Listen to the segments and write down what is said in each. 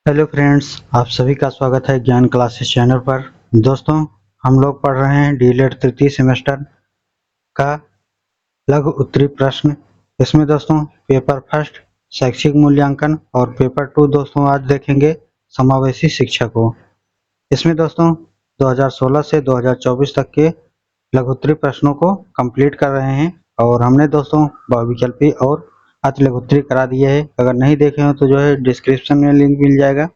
Hello friends, आप सभी का स्वागत है ज्ञान क्लासेस चैनल पर। दोस्तों, हम लोग पढ़ रहे हैं डीएलएड तृतीय सेमेस्टर का लघु उत्तरीय प्रश्न। इसमें दोस्तों पेपर फर्स्ट शैक्षिक मूल्यांकन और पेपर टू दोस्तों आज देखेंगे समावेशी शिक्षा को। इसमें दोस्तों 2016 से 2024 तक के लघु उत्तरीय प्रश्नों को कंप्लीट कर रहे हैं और हमने दोस्तों बहुविकल्पी और अति लघु उत्तरीय करा दिए है। अगर नहीं देखे हो तो जो है डिस्क्रिप्शन में लिंक मिल जाएगा,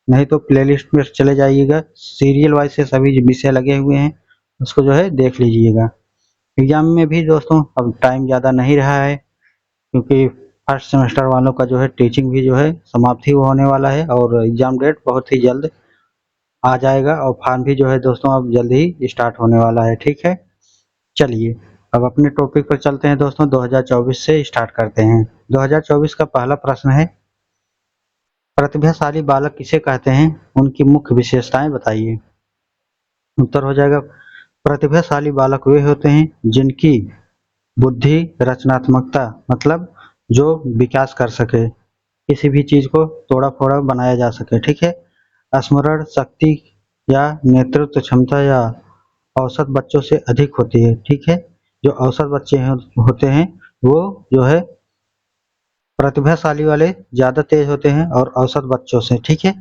नहीं तो प्लेलिस्ट में चले जाइएगा। सीरियल वाइज से सभी विषय लगे हुए हैं, उसको जो है देख लीजिएगा। एग्जाम में भी दोस्तों अब टाइम ज़्यादा नहीं रहा है, क्योंकि फर्स्ट सेमेस्टर वालों का जो है टीचिंग भी जो है समाप्ति होने वाला है और एग्जाम डेट बहुत ही जल्द आ जाएगा और फॉर्म भी जो है दोस्तों अब जल्द ही स्टार्ट होने वाला है। ठीक है, चलिए अब अपने टॉपिक पर चलते हैं दोस्तों। 2024 से स्टार्ट करते हैं। 2024 का पहला प्रश्न है, प्रतिभाशाली बालक किसे कहते हैं, उनकी मुख्य विशेषताएं बताइए। उत्तर हो जाएगा, प्रतिभाशाली बालक वे होते हैं जिनकी बुद्धि रचनात्मकता मतलब जो विकास कर सके, किसी भी चीज को तोड़ा फोड़ा बनाया जा सके। ठीक है, स्मरण शक्ति या नेतृत्व क्षमता या औसत बच्चों से अधिक होती है। ठीक है, जो औसत बच्चे होते हैं वो जो है प्रतिभाशाली वाले ज्यादा तेज होते हैं और औसत बच्चों से। ठीक है,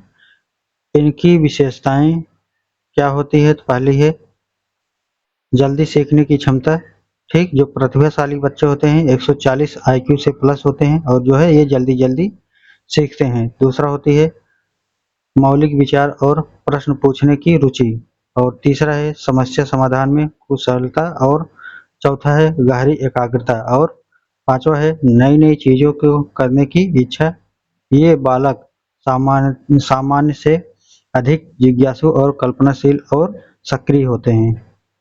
इनकी विशेषताएं क्या होती है, तो पहली है जल्दी सीखने की क्षमता। ठीक, जो प्रतिभाशाली बच्चे होते हैं 140 आईक्यू से प्लस होते हैं और जो है ये जल्दी जल्दी सीखते हैं। दूसरा होती है मौलिक विचार और प्रश्न पूछने की रुचि, और तीसरा है समस्या समाधान में कुशलता, और चौथा है गहरी एकाग्रता, और पांचवा है नई नई चीजों को करने की इच्छा। ये बालक सामान्य सामान्य से अधिक जिज्ञासु और कल्पनाशील और सक्रिय होते हैं।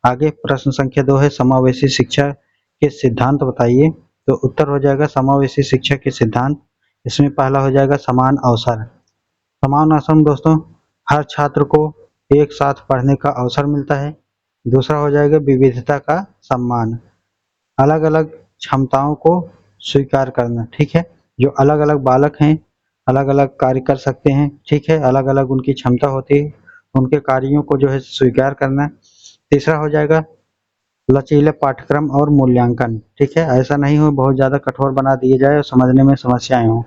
आगे प्रश्न संख्या 2 है, समावेशी शिक्षा के सिद्धांत बताइए। तो उत्तर हो जाएगा समावेशी शिक्षा के सिद्धांत। इसमें पहला हो जाएगा समान अवसर। समान अवसर में दोस्तों हर छात्र को एक साथ पढ़ने का अवसर मिलता है। दूसरा हो जाएगा विविधता का सम्मान, अलग अलग क्षमताओं को स्वीकार करना। ठीक है, जो अलग अलग बालक हैं अलग अलग कार्य कर सकते हैं। ठीक है, अलग अलग उनकी क्षमता होती है, उनके कार्यों को जो है स्वीकार करना। तीसरा हो जाएगा लचीले पाठ्यक्रम और मूल्यांकन। ठीक है, ऐसा नहीं हो बहुत ज़्यादा कठोर बना दिए जाए और समझने में समस्याएं हों।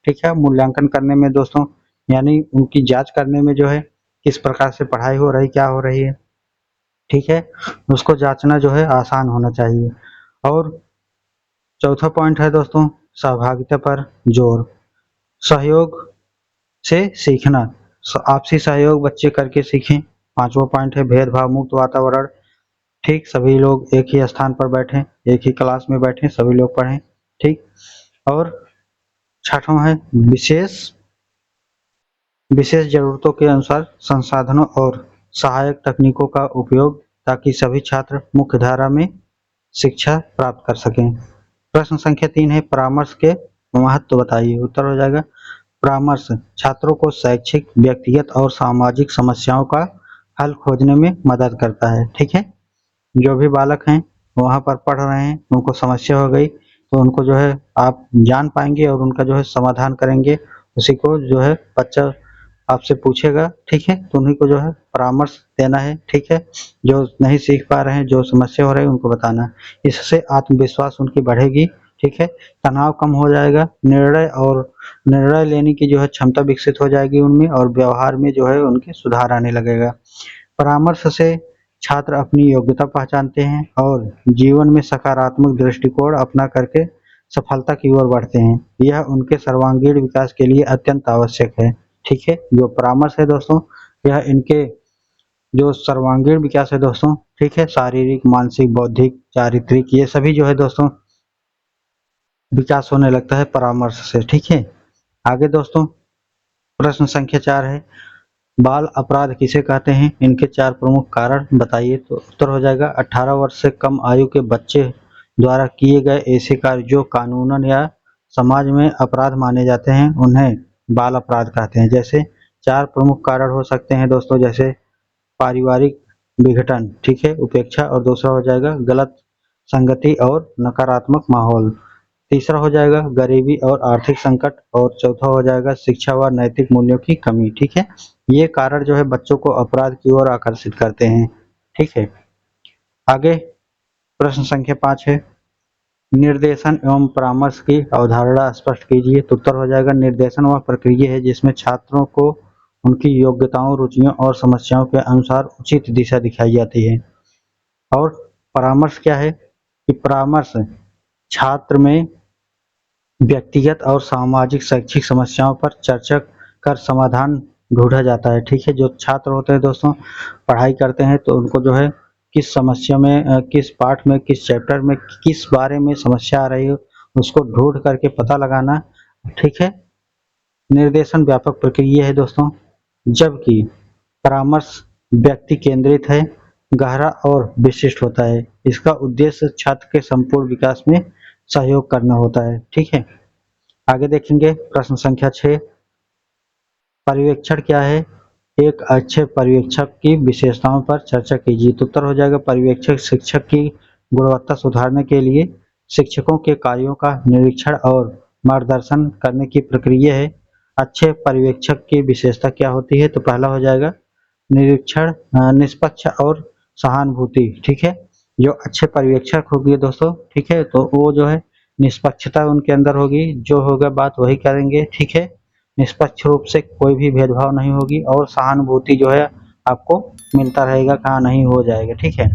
ठीक है, मूल्यांकन करने में दोस्तों यानी उनकी जांच करने में जो है किस प्रकार से पढ़ाई हो रही क्या हो रही है। ठीक है, उसको जांचना जो है आसान होना चाहिए। और चौथा पॉइंट है दोस्तों सहभागिता पर जोर, सहयोग से सीखना, आपसी सहयोग बच्चे करके सीखें। पांचवा पॉइंट है भेदभाव मुक्त वातावरण। ठीक, सभी लोग एक ही स्थान पर बैठें, एक ही क्लास में बैठें, सभी लोग पढ़ें। ठीक, और छठवां है विशेष विशेष जरूरतों के अनुसार संसाधनों और सहायक तकनीकों का उपयोग, ताकि सभी छात्र मुख्य धारा में शिक्षा प्राप्त कर सकें। प्रश्न संख्या 3 है, परामर्श के महत्व बताइए। उत्तर हो जाएगा, परामर्श छात्रों को शैक्षिक व्यक्तिगत और सामाजिक समस्याओं का हल खोजने में मदद करता है। ठीक है, जो भी बालक हैं वहाँ पर पढ़ रहे हैं, उनको समस्या हो गई तो उनको जो है आप जान पाएंगे और उनका जो है समाधान करेंगे। उसी को जो है बच्चा आपसे पूछेगा। ठीक है, तो उन्हीं को जो है परामर्श देना है। ठीक है, जो नहीं सीख पा रहे हैं, जो समस्या हो रही है, उनको बताना है। इससे आत्मविश्वास उनकी बढ़ेगी। ठीक है, तनाव कम हो जाएगा, निर्णय लेने की जो है क्षमता विकसित हो जाएगी उनमें, और व्यवहार में जो है उनके सुधार आने लगेगा। परामर्श से छात्र अपनी योग्यता पहचानते हैं और जीवन में सकारात्मक दृष्टिकोण अपना करके सफलता की ओर बढ़ते हैं। यह उनके सर्वांगीण विकास के लिए अत्यंत आवश्यक है। ठीक है, जो परामर्श है दोस्तों यह इनके जो सर्वांगीण विकास है दोस्तों, ठीक है, शारीरिक मानसिक बौद्धिक चारित्रिक ये सभी जो है दोस्तों विकास होने लगता है परामर्श से। ठीक है, आगे दोस्तों प्रश्न संख्या 4 है, बाल अपराध किसे कहते हैं, इनके 4 प्रमुख कारण बताइए। तो उत्तर हो जाएगा 18 वर्ष से कम आयु के बच्चे द्वारा किए गए ऐसे कार्य जो कानूनन या समाज में अपराध माने जाते हैं उन्हें बाल अपराध कहते हैं। जैसे 4 प्रमुख कारण हो सकते हैं दोस्तों, जैसे पारिवारिक विघटन, ठीक है, उपेक्षा, और दूसरा हो जाएगा गलत संगति और नकारात्मक माहौल। तीसरा हो जाएगा गरीबी और आर्थिक संकट, और चौथा हो जाएगा शिक्षा व नैतिक मूल्यों की कमी। ठीक है, ये कारण जो है बच्चों को अपराध की ओर आकर्षित करते हैं। ठीक है, आगे प्रश्न संख्या 5 है, निर्देशन एवं परामर्श की अवधारणा स्पष्ट कीजिए। तो उत्तर हो जाएगा निर्देशन वह प्रक्रिया है जिसमें छात्रों को उनकी योग्यताओं, रुचियों और समस्याओं के अनुसार उचित दिशा दिखाई जाती है। और परामर्श क्या है कि परामर्श छात्र में व्यक्तिगत और सामाजिक शैक्षिक समस्याओं पर चर्चा कर समाधान ढूंढा जाता है। ठीक है, जो छात्र होते हैं दोस्तों पढ़ाई करते हैं तो उनको जो है किस समस्या में, किस पाठ में, किस चैप्टर में किस बारे में समस्या आ रही है उसको ढूंढ करके पता लगाना। ठीक है, निर्देशन व्यापक प्रक्रिया है दोस्तों, जबकि परामर्श व्यक्ति केंद्रित है, गहरा और विशिष्ट होता है। इसका उद्देश्य छात्र के संपूर्ण विकास में सहयोग करना होता है। ठीक है, आगे देखेंगे प्रश्न संख्या 6, पर्यवेक्षण क्या है? एक अच्छे पर्यवेक्षक की विशेषताओं पर चर्चा कीजिए। तो उत्तर हो जाएगा पर्यवेक्षक शिक्षक की गुणवत्ता सुधारने के लिए शिक्षकों के कार्यों का निरीक्षण और मार्गदर्शन करने की प्रक्रिया है। अच्छे पर्यवेक्षक की विशेषता क्या होती है? तो पहला हो जाएगा निरीक्षण, निष्पक्ष और सहानुभूति। ठीक है, जो अच्छे पर्यवेक्षक होंगे दोस्तों, ठीक है, तो वो जो है निष्पक्षता उनके अंदर होगी, जो होगा बात वही करेंगे। ठीक है, निष्पक्ष रूप से कोई भी भेदभाव नहीं होगी, और सहानुभूति जो है आपको मिलता रहेगा, कहाँ नहीं हो जाएगा। ठीक है,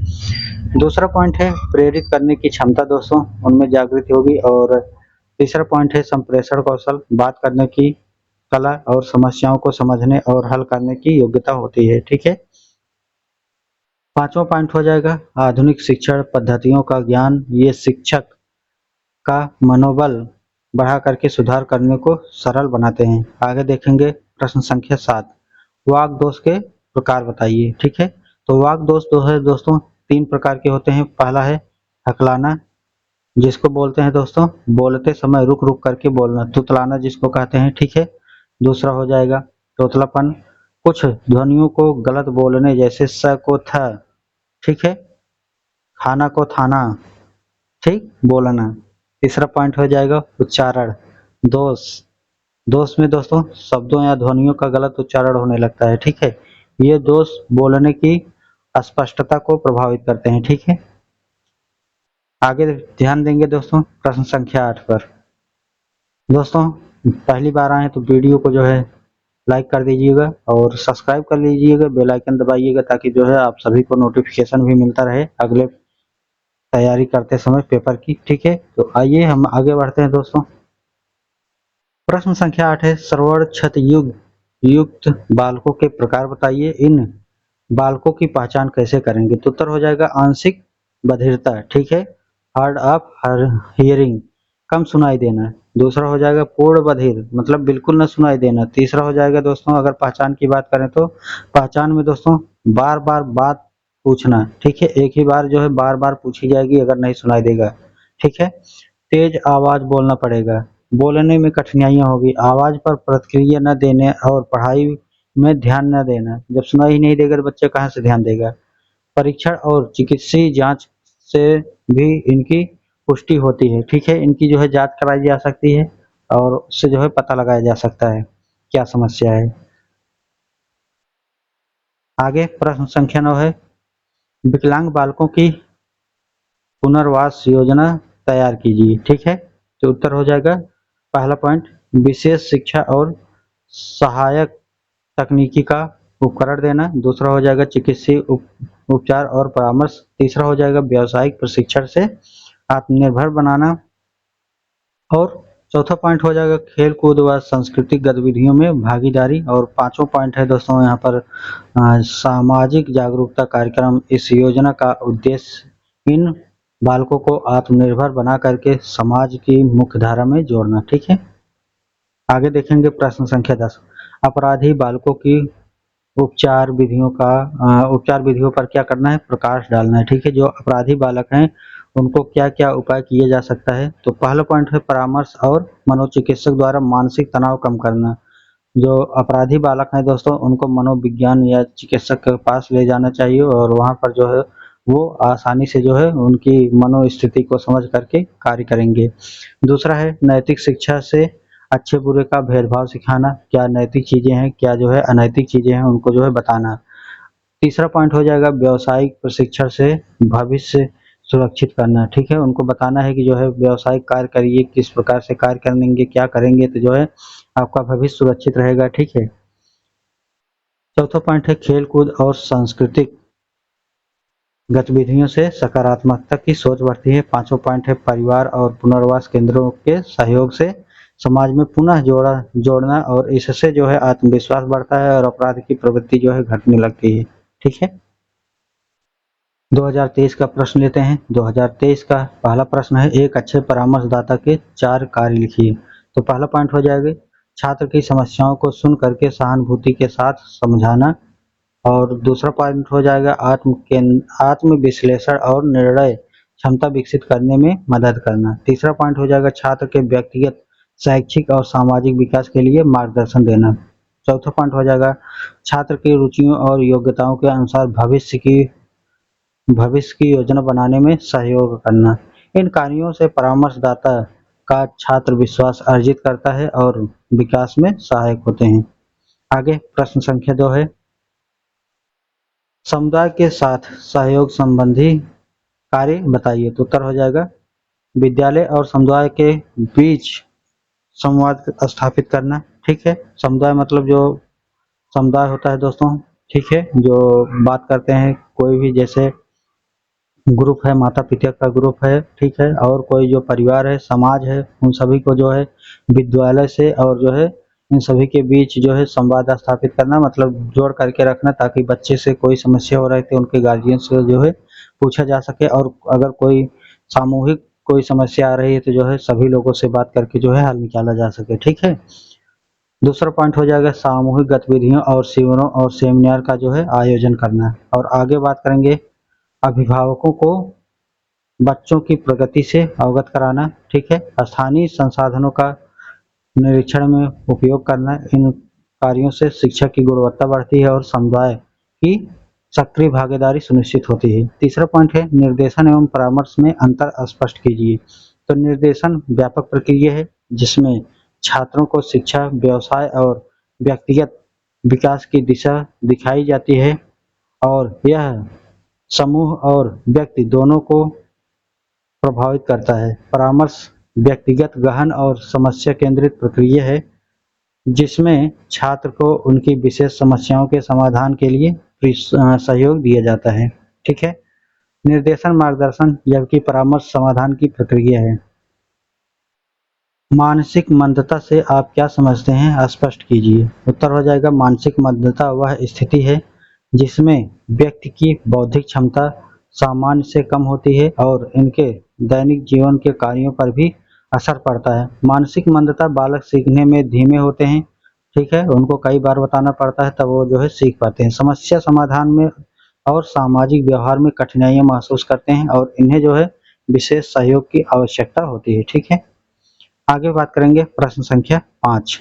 दूसरा पॉइंट है प्रेरित करने की क्षमता दोस्तों, उनमें जागृति होगी। और तीसरा पॉइंट है संप्रेषण कौशल, बात करने की कला और समस्याओं को समझने और हल करने की योग्यता होती है। ठीक है, पांचवा पॉइंट हो जाएगा आधुनिक शिक्षण पद्धतियों का ज्ञान, ये शिक्षक का मनोबल बढ़ा करके सुधार करने को सरल बनाते हैं। आगे देखेंगे प्रश्न संख्या 7, वाक दोष के प्रकार बताइए। ठीक है, तो वाक दोष जो है दोस्तों 3 प्रकार के होते हैं। पहला है हकलाना, जिसको बोलते हैं दोस्तों बोलते समय रुक रुक करके बोलना, तुतलाना जिसको कहते हैं। ठीक है, दूसरा हो जाएगा तोतलापन, कुछ ध्वनियों को गलत बोलने, जैसे स को थ, ठीक है, खाना को थाना, ठीक बोलना। तीसरा पॉइंट हो जाएगा उच्चारण दोष, दोष में दोस्तों शब्दों या ध्वनियों का गलत उच्चारण होने लगता है। ठीक है, ये दोष बोलने की स्पष्टता को प्रभावित करते हैं। ठीक है, आगे ध्यान देंगे दोस्तों प्रश्न संख्या 8 पर। दोस्तों पहली बार आए तो वीडियो को जो है लाइक कर दीजिएगा और सब्सक्राइब कर लीजिएगा, बेल आइकन दबाइएगा, ताकि जो है आप सभी को नोटिफिकेशन भी मिलता रहे अगले तैयारी करते समय पेपर की। ठीक है, तो आइए हम आगे बढ़ते हैं दोस्तों। प्रश्न संख्या 8 है श्रवण क्षत युक्त बालकों के प्रकार बताइए, इन बालकों की पहचान कैसे करेंगे? तो उत्तर हो जाएगा आंशिक बधिरता। ठीक है, हार्ड ऑफ हियरिंग, कम सुनाई देना। दूसरा हो जाएगा पूर्ण बधिर, मतलब बिल्कुल न सुनाई देना। तीसरा हो जाएगा दोस्तों अगर पहचान की बात करें तो पहचान में दोस्तों बार बार बात पूछना। ठीक है, एक ही बार जो है बार बार पूछी जाएगी अगर नहीं सुनाई देगा। ठीक है, तेज आवाज बोलना पड़ेगा, बोलने में कठिनाइयां होगी, आवाज पर प्रतिक्रिया न देने और पढ़ाई में ध्यान न देना। जब सुनाई ही नहीं देगा तो बच्चा कहाँ से ध्यान देगा? परीक्षण और चिकित्सीय जांच से भी इनकी पुष्टि होती है। ठीक है, इनकी जो है जांच कराई जा सकती है और उससे जो है पता लगाया जा सकता है क्या समस्या है। आगे प्रश्न संख्या 9 है विकलांग बालकों की पुनर्वास योजना तैयार कीजिए। ठीक है, तो उत्तर हो जाएगा पहला पॉइंट विशेष शिक्षा और सहायक तकनीकी का उपकरण देना। दूसरा हो जाएगा चिकित्सीय उपचार और परामर्श। तीसरा हो जाएगा व्यावसायिक प्रशिक्षण से आत्मनिर्भर बनाना। और चौथा पॉइंट हो जाएगा खेल कूद व सांस्कृतिक गतिविधियों में भागीदारी। और पांचवा पॉइंट है दोस्तों यहाँ पर सामाजिक जागरूकता कार्यक्रम। इस योजना का उद्देश्य इन बालकों को आत्मनिर्भर बना करके समाज की मुख्य धारा में जोड़ना। ठीक है, आगे देखेंगे प्रश्न संख्या 10 अपराधी बालकों की उपचार विधियों पर क्या करना है? प्रकाश डालना है। ठीक है, जो अपराधी बालक हैं उनको क्या क्या उपाय किया जा सकता है? तो पहला पॉइंट है परामर्श और मनोचिकित्सक द्वारा मानसिक तनाव कम करना। जो अपराधी बालक हैं दोस्तों उनको मनोविज्ञान या चिकित्सक के पास ले जाना चाहिए और वहां पर जो है वो आसानी से जो है उनकी मनोस्थिति को समझ करके कार्य करेंगे। दूसरा है नैतिक शिक्षा से अच्छे बुरे का भेदभाव सिखाना, क्या नैतिक चीजें हैं, क्या जो है अनैतिक चीजें हैं, उनको जो है बताना। तीसरा पॉइंट हो जाएगा व्यावसायिक प्रशिक्षण से भविष्य सुरक्षित करना, ठीक है, उनको बताना है कि जो है व्यावसायिक कार्य करिए, किस प्रकार से कार्य करेंगे, क्या करेंगे तो जो है आपका भविष्य सुरक्षित रहेगा, ठीक है। चौथा पॉइंट है खेल कूद और सांस्कृतिक गतिविधियों से सकारात्मकता की सोच बढ़ती है। पांचवा पॉइंट है परिवार और पुनर्वास केंद्रों के सहयोग से समाज में पुनः जोड़ना और इससे जो है आत्मविश्वास बढ़ता है और अपराध की प्रवृत्ति जो है घटने लगती है, ठीक है। 2023 का प्रश्न लेते हैं। 2023 का पहला प्रश्न है एक अच्छे परामर्शदाता के 4 कार्य लिखिए। तो पहला पॉइंट हो जाएगा छात्र की समस्याओं को सुन करके सहानुभूति के साथ समझाना, और दूसरा पॉइंट हो जाएगा आत्म विश्लेषण और निर्णय क्षमता विकसित करने में मदद करना। तीसरा पॉइंट हो जाएगा छात्र के व्यक्तिगत शैक्षिक और सामाजिक विकास के लिए मार्गदर्शन देना। चौथा पॉइंट हो जाएगा छात्र की रुचियों और योग्यताओं के अनुसार भविष्य की योजना बनाने में सहयोग करना। इन कार्यों से परामर्शदाता का छात्र विश्वास अर्जित करता है और विकास में सहायक होते हैं। आगे प्रश्न संख्या 2 है समुदाय के साथ सहयोग संबंधी कार्य बताइए। तो उत्तर हो जाएगा विद्यालय और समुदाय के बीच संवाद स्थापित करना, ठीक है। समुदाय मतलब जो समुदाय होता है दोस्तों, ठीक है, जो बात करते हैं कोई भी जैसे ग्रुप है, माता पिता का ग्रुप है, ठीक है, और कोई जो परिवार है, समाज है, उन सभी को जो है विद्यालय से और जो है इन सभी के बीच जो है संवाद स्थापित करना, मतलब जोड़ करके रखना, ताकि बच्चे से कोई समस्या हो रही थी उनके गार्जियन से जो है पूछा जा सके, और अगर कोई सामूहिक कोई समस्या आ रही है तो जो है सभी लोगों से बात करके जो है हल निकाला जा सके, ठीक है। दूसरा पॉइंट हो जाएगा सामूहिक गतिविधियों और शिविरों और सेमिनार का जो है आयोजन करना। और आगे बात करेंगे अभिभावकों को बच्चों की प्रगति से अवगत कराना, ठीक है। स्थानीय संसाधनों का निरीक्षण में उपयोग करना, इन कार्यों से शिक्षा की गुणवत्ता बढ़ती है और समुदाय की सक्रिय भागीदारी सुनिश्चित होती है। तीसरा पॉइंट है निर्देशन एवं परामर्श में अंतर स्पष्ट कीजिए। तो निर्देशन व्यापक प्रक्रिया है जिसमें छात्रों को शिक्षा, व्यवसाय और व्यक्तिगत विकास की दिशा दिखाई जाती है, और यह समूह और व्यक्ति दोनों को प्रभावित करता है। परामर्श व्यक्तिगत, गहन और समस्या केंद्रित प्रक्रिया है जिसमें छात्र को उनकी विशेष समस्याओं के समाधान के लिए सहयोग दिया जाता है, ठीक है। निर्देशन मार्गदर्शन जबकि परामर्श समाधान की प्रक्रिया है। मानसिक मंदता से आप क्या समझते हैं, स्पष्ट कीजिए। उत्तर हो जाएगा मानसिक मंदता वह स्थिति है जिसमें व्यक्ति की बौद्धिक क्षमता सामान्य से कम होती है और इनके दैनिक जीवन के कार्यों पर भी असर पड़ता है। मानसिक मंदता बालक सीखने में धीमे होते हैं, ठीक है, उनको कई बार बताना पड़ता है तब वो जो है सीख पाते हैं। समस्या समाधान में और सामाजिक व्यवहार में कठिनाइयां महसूस करते हैं और इन्हें जो है विशेष सहयोग की आवश्यकता होती है, ठीक है। आगे बात करेंगे प्रश्न संख्या 5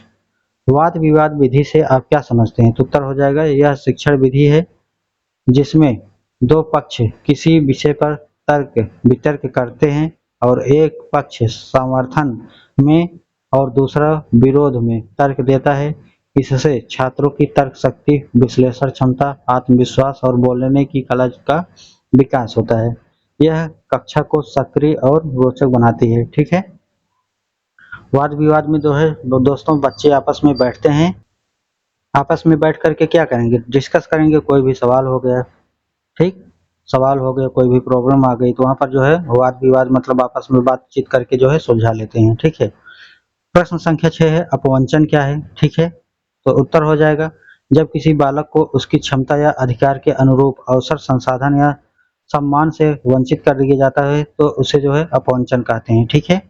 वाद विवाद विधि से आप क्या समझते हैं। तो उत्तर हो जाएगा यह शिक्षण विधि है जिसमें दो पक्ष किसी विषय पर तर्क वितर्क करते हैं और एक पक्ष समर्थन में और दूसरा विरोध में तर्क देता है। इससे छात्रों की तर्क शक्ति, विश्लेषण क्षमता, आत्मविश्वास और बोलने की कला का विकास होता है। यह कक्षा को सक्रिय और रोचक बनाती है, ठीक है। वाद विवाद में जो है दोस्तों बच्चे आपस में बैठते हैं, आपस में बैठ करके क्या करेंगे, डिस्कस करेंगे, कोई भी सवाल हो गया, ठीक, सवाल हो गया, कोई भी प्रॉब्लम आ गई तो वहां पर जो है वाद विवाद मतलब आपस में बातचीत करके जो है सुलझा लेते हैं, ठीक है। प्रश्न संख्या 6 है अपवंचन क्या है, ठीक है। तो उत्तर हो जाएगा जब किसी बालक को उसकी क्षमता या अधिकार के अनुरूप अवसर, संसाधन या सम्मान से वंचित कर दिया जाता है तो उसे जो है अपवंचन कहते हैं, ठीक है।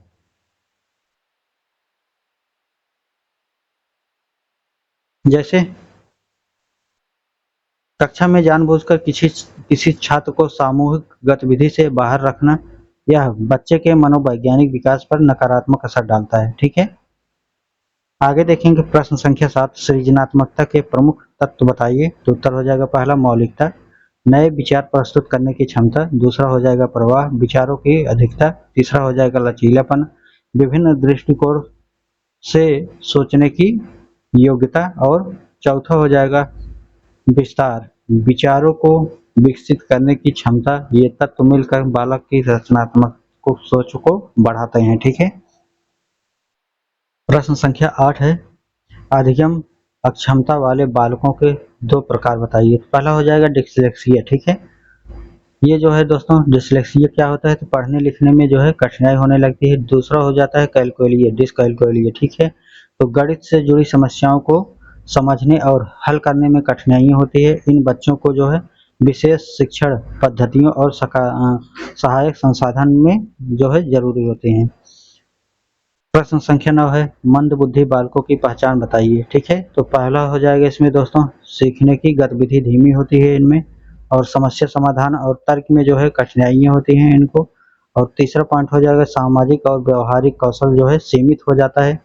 जैसे कक्षा में जानबूझकर किसी किसी छात्र को सामूहिक गतिविधि से बाहर रखना, यह बच्चे के मनोवैज्ञानिक विकास पर नकारात्मक असर डालता है, ठीक है। आगे देखेंगे प्रश्न संख्या 7 सृजनात्मकता के प्रमुख तत्व बताइए। तो उत्तर हो जाएगा पहला मौलिकता, नए विचार प्रस्तुत करने की क्षमता, दूसरा हो जाएगा प्रवाह, विचारों की अधिकता, तीसरा हो जाएगा लचीलापन, विभिन्न दृष्टिकोण से सोचने की योग्यता और चौथा हो जाएगा विस्तार, विचारों को विकसित करने की क्षमता। ये तत्व मिलकर बालक की रचनात्मक सोच को बढ़ाते हैं। ठीक है। प्रश्न संख्या 8 है, अधिगम अक्षमता वाले बालकों के दो प्रकार बताइए। पहला हो जाएगा डिसलेक्सिया। ठीक है। ये जो है दोस्तों डिसलेक्सिया क्या होता है, तो पढ़ने लिखने में जो है कठिनाई होने लगती है। दूसरा हो जाता है कैलकुलिया, डिसकैलकुलिया। ठीक है। तो गणित से जुड़ी समस्याओं को समझने और हल करने में कठिनाइयाँ होती है। इन बच्चों को जो है विशेष शिक्षण पद्धतियों और सहायक संसाधन में जो है जरूरी होते हैं। प्रश्न संख्या 9 है, मंदबुद्धि बालकों की पहचान बताइए। ठीक है। तो पहला हो जाएगा इसमें दोस्तों सीखने की गतिविधि धीमी होती है इनमें, और समस्या समाधान और तर्क में जो है कठिनाइयाँ होती हैं इनको। और तीसरा पॉइंट हो जाएगा सामाजिक और व्यवहारिक कौशल जो है सीमित हो जाता है।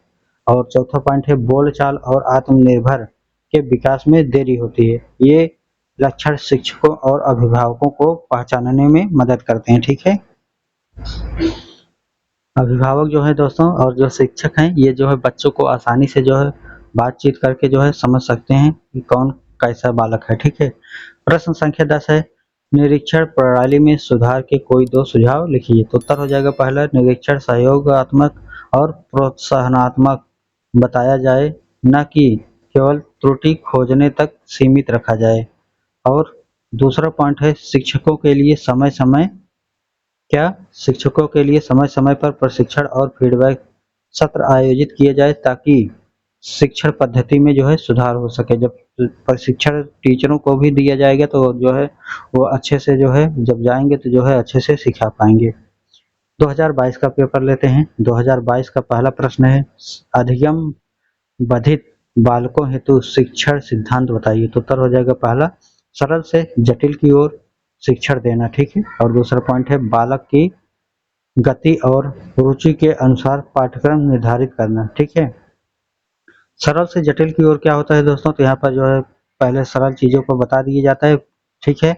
और चौथा पॉइंट है बोलचाल और आत्मनिर्भर के विकास में देरी होती है। ये लक्षण शिक्षकों और अभिभावकों को पहचानने में मदद करते हैं। ठीक है। अभिभावक जो है दोस्तों और जो शिक्षक हैं, ये जो है बच्चों को आसानी से जो है बातचीत करके जो है समझ सकते हैं कि कौन कैसा बालक है। ठीक है। प्रश्न संख्या 10 है, निरीक्षण प्रणाली में सुधार के कोई दो सुझाव लिखिए। तो उत्तर हो जाएगा पहला, निरीक्षण सहयोगात्मक और प्रोत्साहनात्मक बताया जाए, न कि केवल त्रुटि खोजने तक सीमित रखा जाए। और दूसरा पॉइंट है, शिक्षकों के लिए समय समय पर प्रशिक्षण और फीडबैक सत्र आयोजित किए जाए ताकि शिक्षण पद्धति में जो है सुधार हो सके। जब प्रशिक्षण टीचरों को भी दिया जाएगा तो जो है वो अच्छे से जो है जब जाएंगे तो जो है अच्छे से सिखा पाएंगे। 2022 का पेपर लेते हैं। 2022 का पहला प्रश्न है, अधिगम बाधित बालकों हेतु शिक्षण सिद्धांत बताइए। तो उत्तर हो जाएगा पहला, सरल से जटिल की ओर शिक्षण देना। ठीक है। और दूसरा पॉइंट है, बालक की गति और रुचि के अनुसार पाठ्यक्रम निर्धारित करना। ठीक है। सरल से जटिल की ओर क्या होता है दोस्तों, तो यहाँ पर जो है पहले सरल चीजों को बता दिया जाता है। ठीक है।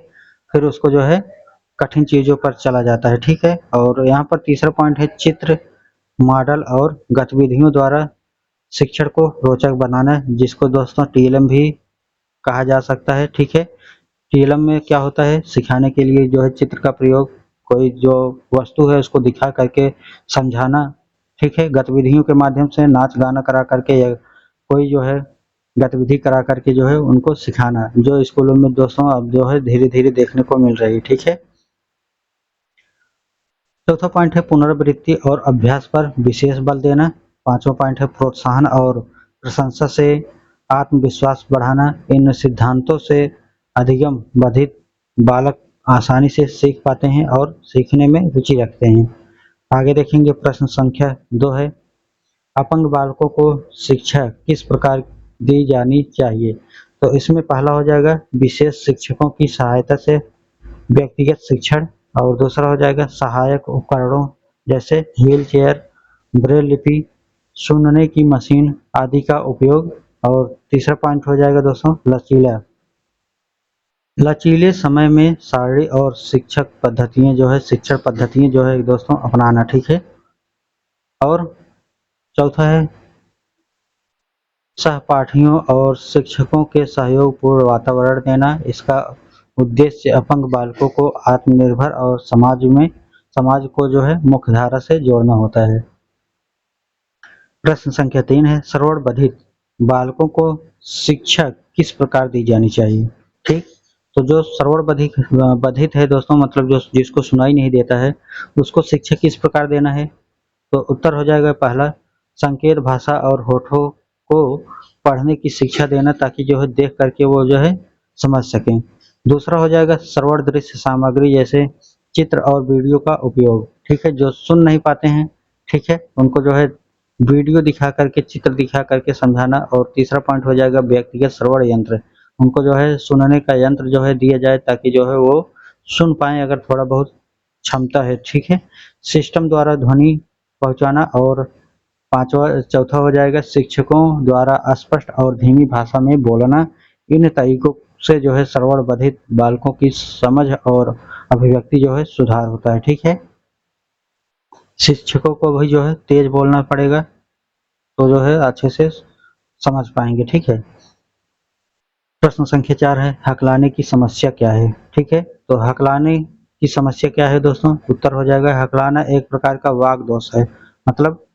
फिर उसको जो है कठिन चीजों पर चला जाता है। ठीक है। और यहाँ पर तीसरा पॉइंट है, चित्र मॉडल और गतिविधियों द्वारा शिक्षण को रोचक बनाना, जिसको दोस्तों टीएलएम भी कहा जा सकता है। ठीक है। टीएलएम में क्या होता है, सिखाने के लिए जो है चित्र का प्रयोग, कोई जो वस्तु है उसको दिखा करके समझाना। ठीक है। गतिविधियों के माध्यम से नाच गाना करा करके या कोई जो है गतिविधि करा करके जो है उनको सिखाना, जो स्कूलों में दोस्तों अब जो है धीरे धीरे देखने को मिल रही है। ठीक है। चौथा पॉइंट है, पुनरावृत्ति और अभ्यास पर विशेष बल देना। पांचवा पॉइंट है, प्रोत्साहन और प्रशंसा से आत्मविश्वास बढ़ाना। इन सिद्धांतों से अधिगम बाधित बालक आसानी से सीख पाते हैं और सीखने में रुचि रखते हैं। आगे देखेंगे। प्रश्न संख्या 2 है, अपंग बालकों को शिक्षा किस प्रकार दी जानी चाहिए। तो इसमें पहला हो जाएगा विशेष शिक्षकों की सहायता से व्यक्तिगत शिक्षण, और दूसरा हो जाएगा सहायक उपकरणों जैसे व्हील चेयर, ब्रेल लिपि, सुनने की मशीन आदि का उपयोग। और तीसरा पॉइंट हो जाएगा दोस्तों लचीले समय में सारणी और शिक्षण पद्धतियां जो है दोस्तों अपनाना। ठीक है। और चौथा है, सहपाठियों और शिक्षकों के सहयोगपूर्ण वातावरण देना। इसका उद्देश्य अपंग बालकों को आत्मनिर्भर और समाज को जो है मुख्यधारा से जोड़ना होता है। प्रश्न संख्या 3 है, श्रवण बधिर बालकों को शिक्षा किस प्रकार दी जानी चाहिए। ठीक। तो जो श्रवण बधित है दोस्तों, मतलब जो जिसको सुनाई नहीं देता है, उसको शिक्षा किस प्रकार देना है। तो उत्तर हो जाएगा पहला, संकेत भाषा और होठों को पढ़ने की शिक्षा देना ताकि जो है देख करके वो जो है समझ सकें। दूसरा हो जाएगा श्रवण दृश्य सामग्री जैसे चित्र और वीडियो का उपयोग। ठीक है। जो सुन नहीं पाते हैं, ठीक है, उनको जो है वीडियो दिखा करके चित्र दिखा करके समझाना। और तीसरा पॉइंट हो जाएगा व्यक्तिगत श्रवण यंत्र, उनको जो है सुनने का यंत्र जो है दिया जाए ताकि जो है वो सुन पाए अगर थोड़ा बहुत क्षमता है। ठीक है। सिस्टम द्वारा ध्वनि पहुंचाना। और चौथा हो जाएगा शिक्षकों द्वारा स्पष्ट और धीमी भाषा में बोलना। इन तरीकों से जो है श्रवण बधित बालकों की समझ और अभिव्यक्ति जो है सुधार होता है। ठीक है, शिक्षकों को भी जो है तेज बोलना पड़ेगा तो जो है अच्छे से समझ पाएंगे। ठीक है, प्रश्न संख्या 4 है, हकलाने की समस्या क्या है? ठीक है, तो हकलाने की समस्या क्या है दोस्तों? उत्तर हो जाएगा हकलाना एक प्रकार का वाग दोष है, मतलब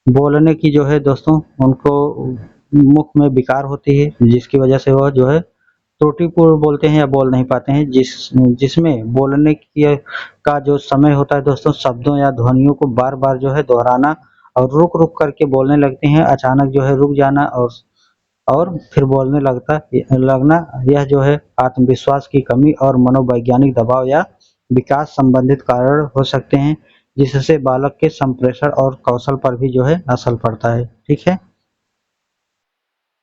बोलने की जो है दोस्तों उनको मुख में विकार होती है, जिसकी वजह से वह जो है त्रुटिपूर्ण बोलते हैं या बोल नहीं पाते हैं, जिसमें बोलने की का जो समय होता है दोस्तों, शब्दों या ध्वनियों को बार बार जो है दोहराना और रुक रुक करके बोलने लगते हैं, अचानक जो है रुक जाना और फिर बोलने लगना, यह जो है आत्मविश्वास की कमी और मनोवैज्ञानिक दबाव या विकास संबंधित कारण हो सकते हैं, जिससे बालक के संप्रेषण और कौशल पर भी जो है असर पड़ता है। ठीक है,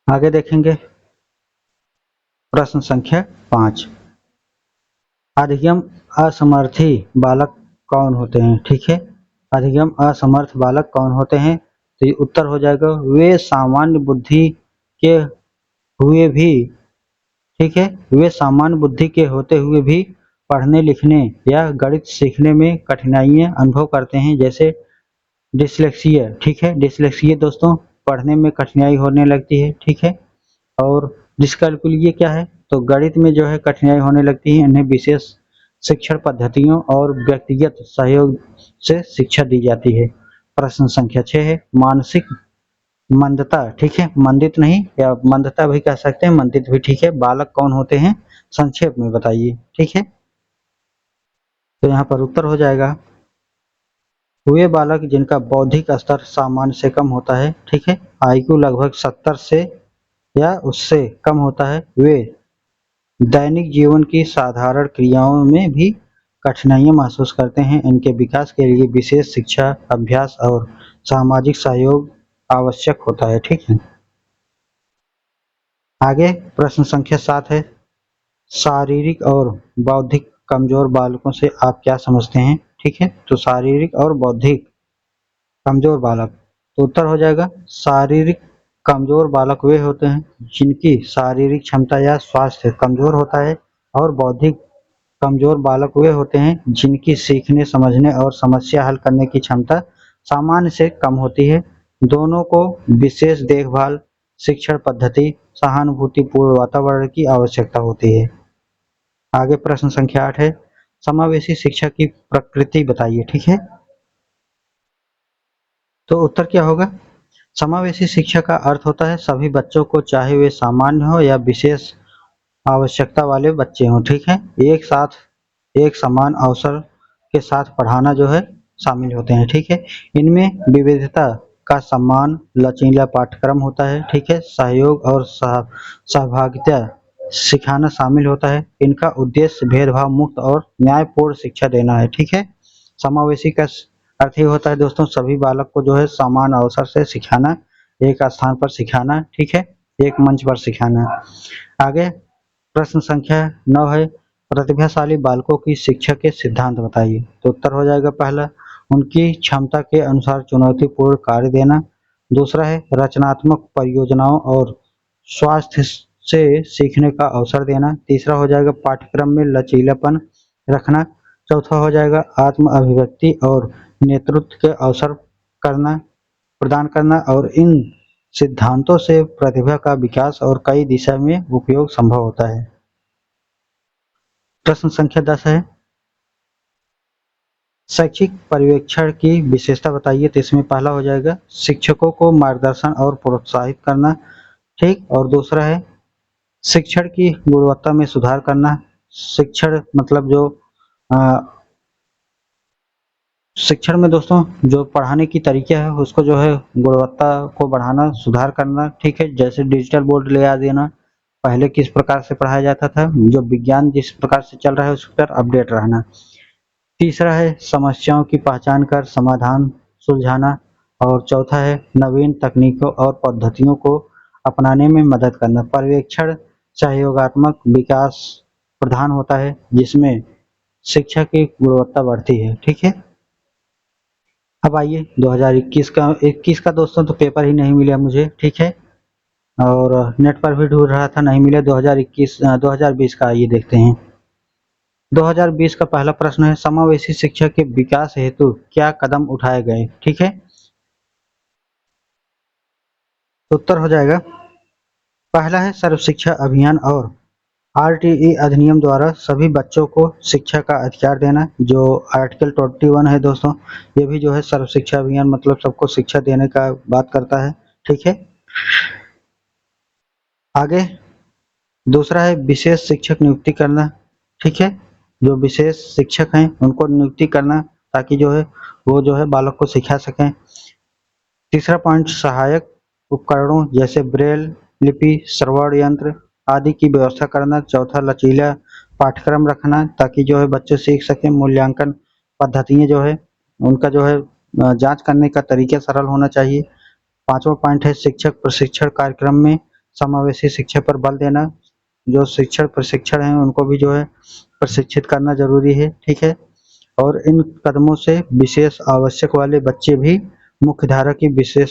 आगे देखेंगे प्रश्न संख्या 5, अधिगम असमर्थी बालक कौन होते हैं? ठीक है, अधिगम असमर्थ बालक कौन होते हैं? तो ये उत्तर हो जाएगा वे सामान्य बुद्धि के हुए भी, ठीक है, वे सामान्य बुद्धि के होते हुए भी पढ़ने लिखने या गणित सीखने में कठिनाइयां अनुभव करते हैं, जैसे डिसलेक्सिया। ठीक है, डिसलेक्सिया दोस्तों पढ़ने में कठिनाई होने लगती है। ठीक है, और डिस्कैल्कुलिया क्या है? तो गणित में जो है कठिनाई होने लगती है, इन्हें विशेष शिक्षण पद्धतियों और व्यक्तिगत सहयोग से शिक्षा दी जाती है। प्रश्न संख्या 6 है, मानसिक मंदता। ठीक है, मंदित नहीं या मंदता भी कह सकते हैं, मंदित भी ठीक है, बालक कौन होते हैं? संक्षेप में बताइए। ठीक है, तो यहाँ पर उत्तर हो जाएगा वे बालक जिनका बौद्धिक स्तर सामान्य से कम होता है। ठीक है, आईक्यू लगभग 70 से या उससे कम होता है, वे दैनिक जीवन की साधारण क्रियाओं में भी कठिनाइयां महसूस करते हैं, इनके विकास के लिए विशेष शिक्षा, अभ्यास और सामाजिक सहयोग आवश्यक होता है। ठीक है, आगे प्रश्न संख्या 7 है, शारीरिक और बौद्धिक कमजोर बालकों से आप क्या समझते हैं? ठीक है, तो शारीरिक और बौद्धिक कमजोर बालक, तो उत्तर हो जाएगा शारीरिक कमजोर बालक वे होते हैं जिनकी शारीरिक क्षमता या स्वास्थ्य कमजोर होता है, और बौद्धिक कमजोर बालक वे होते हैं जिनकी सीखने, समझने और समस्या हल करने की क्षमता सामान्य से कम होती है। दोनों को विशेष देखभाल, शिक्षण पद्धति, सहानुभूतिपूर्ण वातावरण की आवश्यकता होती है। आगे प्रश्न संख्या 8 है, समावेशी शिक्षा की प्रकृति बताइए। ठीक है, तो उत्तर क्या होगा? समावेशी शिक्षा का अर्थ होता है सभी बच्चों को, चाहे वे सामान्य हो या विशेष आवश्यकता वाले बच्चे हों, ठीक है, एक साथ एक समान अवसर के साथ पढ़ाना जो है शामिल होते हैं। ठीक है, इनमें विविधता का सम्मान, लचीला पाठ्यक्रम होता है। ठीक है, सहयोग और सहभागिता सिखाना शामिल होता है। इनका उद्देश्य भेदभाव मुक्त और न्यायपूर्ण शिक्षा देना है। ठीक है, समावेशी का अर्थ ये होता है दोस्तों सभी बालक को जो है समान अवसर से सिखाना, एक स्थान पर सिखाना। ठीक है, एक मंच पर सिखाना। आगे प्रश्न संख्या 9 है, प्रतिभाशाली बालकों की शिक्षा के सिद्धांत बताइए। तो उत्तर हो जाएगा पहला, उनकी क्षमता के अनुसार चुनौतीपूर्ण कार्य देना। दूसरा है रचनात्मक परियोजनाओं और स्वास्थ्य से सीखने का अवसर देना। तीसरा हो जाएगा पाठ्यक्रम में लचीलापन रखना। चौथा हो जाएगा आत्म अभिव्यक्ति और नेतृत्व के अवसर प्रदान करना, और इन सिद्धांतों से प्रतिभा का विकास और कई दिशा में उपयोग संभव होता है। प्रश्न संख्या 10 है, शैक्षिक पर्यवेक्षण की विशेषता बताइए। तो इसमें पहला हो जाएगा शिक्षकों को मार्गदर्शन और प्रोत्साहित करना। ठीक, और दूसरा है शिक्षण की गुणवत्ता में सुधार करना। शिक्षण मतलब जो शिक्षण में दोस्तों जो पढ़ाने की तरीके है उसको जो है गुणवत्ता को बढ़ाना, सुधार करना। ठीक है, जैसे डिजिटल बोर्ड ले आ देना, पहले किस प्रकार से पढ़ाया जाता था, जो विज्ञान जिस प्रकार से चल रहा है उस पर अपडेट रहना। तीसरा है समस्याओं की पहचान कर समाधान सुलझाना, और चौथा है नवीन तकनीकों और पद्धतियों को अपनाने में मदद करना। पर्यवेक्षण सहयोगात्मक विकास प्रधान होता है जिसमें शिक्षा की गुणवत्ता बढ़ती है। ठीक है, अब आइए 2021 का दोस्तों तो पेपर ही नहीं मिला मुझे। ठीक है, और नेट पर भी ढूंढ रहा था, नहीं मिले। 2020 का आइए देखते हैं। 2020 का पहला प्रश्न है, समावेशी शिक्षा के विकास हेतु क्या कदम उठाए गए। ठीक है, तो उत्तर हो जाएगा, पहला है सर्व शिक्षा अभियान और आरटीई अधिनियम द्वारा सभी बच्चों को शिक्षा का अधिकार देना, जो आर्टिकल 21 है दोस्तों। ये भी जो है सर्व शिक्षा अभियान मतलब सबको शिक्षा देने का बात करता है। ठीक है, आगे दूसरा है विशेष शिक्षक नियुक्ति करना। ठीक है, जो विशेष शिक्षक हैं उनको नियुक्ति करना ताकि जो है वो जो है बालक को सिखा सकें। तीसरा पॉइंट, सहायक उपकरणों जैसे ब्रेल लिपि, श्रवण यंत्र आदि की व्यवस्था करना। चौथा, लचीला पाठ्यक्रम रखना ताकि जो है बच्चे सीख सकें। मूल्यांकन पद्धतियाँ जो है उनका जो है जांच करने का तरीका सरल होना चाहिए। पांचवा पॉइंट है शिक्षक प्रशिक्षण कार्यक्रम में समावेशी शिक्षा पर बल देना। जो शिक्षक प्रशिक्षण हैं उनको भी जो है प्रशिक्षित करना जरूरी है। ठीक है, और इन कदमों से विशेष आवश्यक वाले बच्चे भी मुख्य धारा की विशेष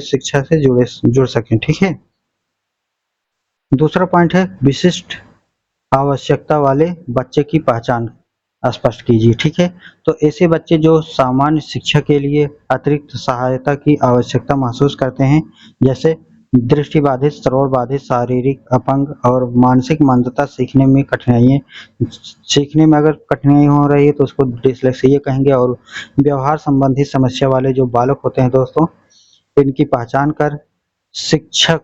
शिक्षा से जुड़ सकें। ठीक है, दूसरा पॉइंट है विशिष्ट आवश्यकता वाले बच्चे की पहचान स्पष्ट कीजिए। ठीक है, तो ऐसे बच्चे जो सामान्य शिक्षा के लिए अतिरिक्त सहायता की आवश्यकता महसूस करते हैं, जैसे दृष्टि बाधित, श्रवण बाधित, शारीरिक अपंग और मानसिक मंदता, सीखने में अगर कठिनाई हो रही है तो उसको डिसलेक्सिया कहेंगे। और व्यवहार संबंधी समस्या वाले जो बालक होते हैं दोस्तों, इनकी पहचान कर शिक्षक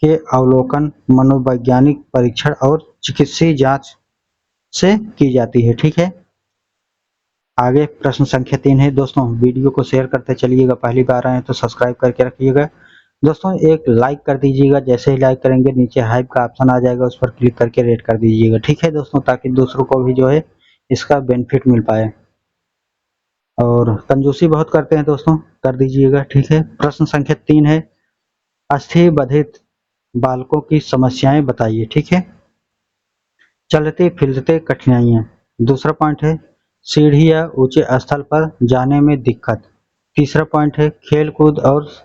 के अवलोकन, मनोवैज्ञानिक परीक्षण और चिकित्सीय जांच से की जाती है। ठीक है, आगे प्रश्न संख्या 3 है दोस्तों। वीडियो को शेयर करते चलिएगा, पहली बार आए तो सब्सक्राइब करके रखिएगा दोस्तों। एक लाइक कर दीजिएगा, जैसे ही लाइक करेंगे नीचे हाइप का ऑप्शन आ जाएगा, उस पर क्लिक करके रेट कर दीजिएगा। ठीक है दोस्तों, ताकि दूसरों को भी जो है इसका बेनिफिट मिल पाए। और कंजूसी बहुत करते हैं दोस्तों, कर दीजिएगा। ठीक है, प्रश्न संख्या 3 है, अस्थि बाधित बालकों की समस्याएं बताइए। ठीक है, चलते फिरते कठिनाइयाँ। दूसरा पॉइंट है सीढ़ी या ऊंचे स्थल पर जाने में दिक्कत। तीसरा पॉइंट है खेल कूद और